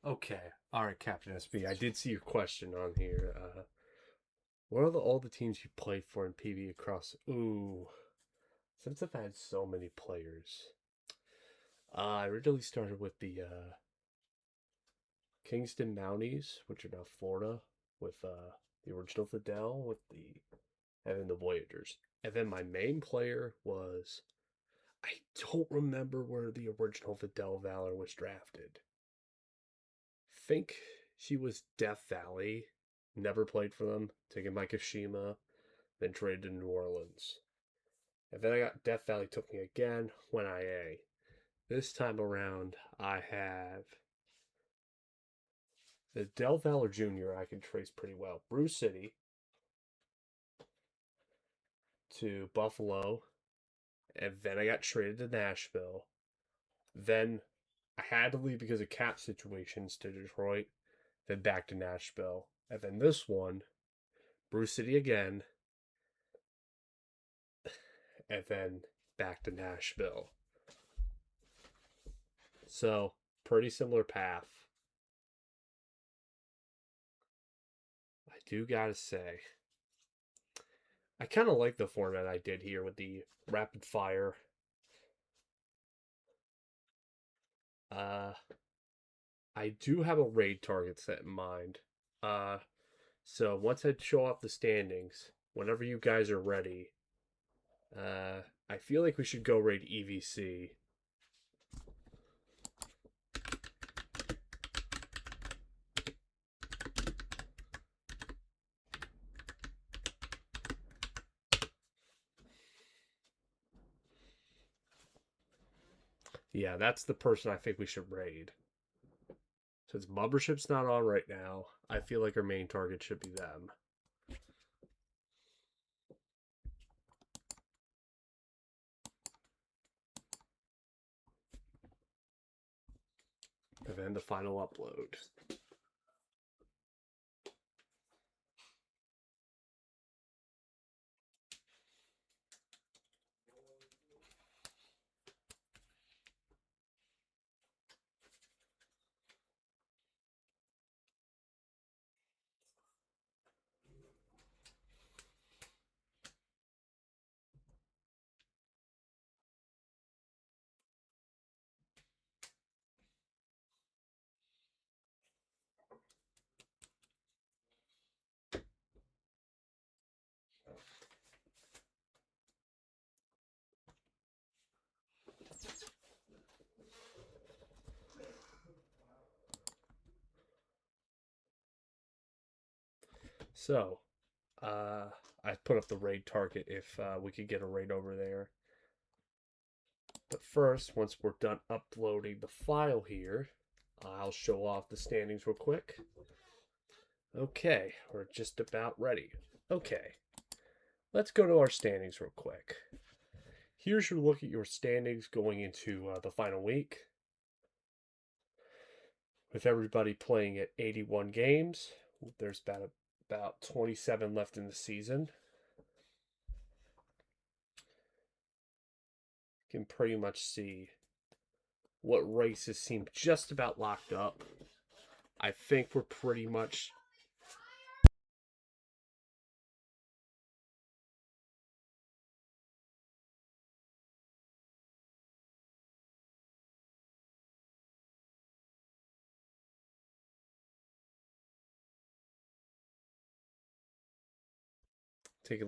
Okay. All right, Captain SB. I did see your question on here. What are all the teams you played for in PB across? Ooh, since I've had so many players, I originally started with the Kingston Mounties, which are now Florida, with the original Fidel, and then the Voyagers. And then my main player was, I don't remember where the original Fidel Valor was drafted. Think she was Death Valley. Never played for them. Taken by Kashima, then traded to New Orleans. And then I got Death Valley took me again, went IA. This time around, I have the Del Valor Jr. I can trace pretty well. Bruce City to Buffalo, and then I got traded to Nashville. Then I had to leave because of cap situations to Detroit, then back to Nashville. And then this one, Bruce City again, and then back to Nashville. So, pretty similar path. I do gotta say, I kind of like the format I did here with the rapid fire. Uh, I do have a raid target set in mind. Uh, so once I show off the standings, whenever you guys are ready, I feel like we should go raid EVC. Yeah, that's the person I think we should raid. Since Mothership's not on right now, I feel like our main target should be them. And then the final upload. So, I put up the raid target if we could get a raid over there. But first, once we're done uploading the file here, I'll show off the standings real quick. Okay, we're just about ready. Okay, let's go to our standings real quick. Here's your look at your standings going into the final week. With everybody playing at 81 games, there's about 27 left in the season. You can pretty much see what races seem just about locked up. I think we're pretty much taking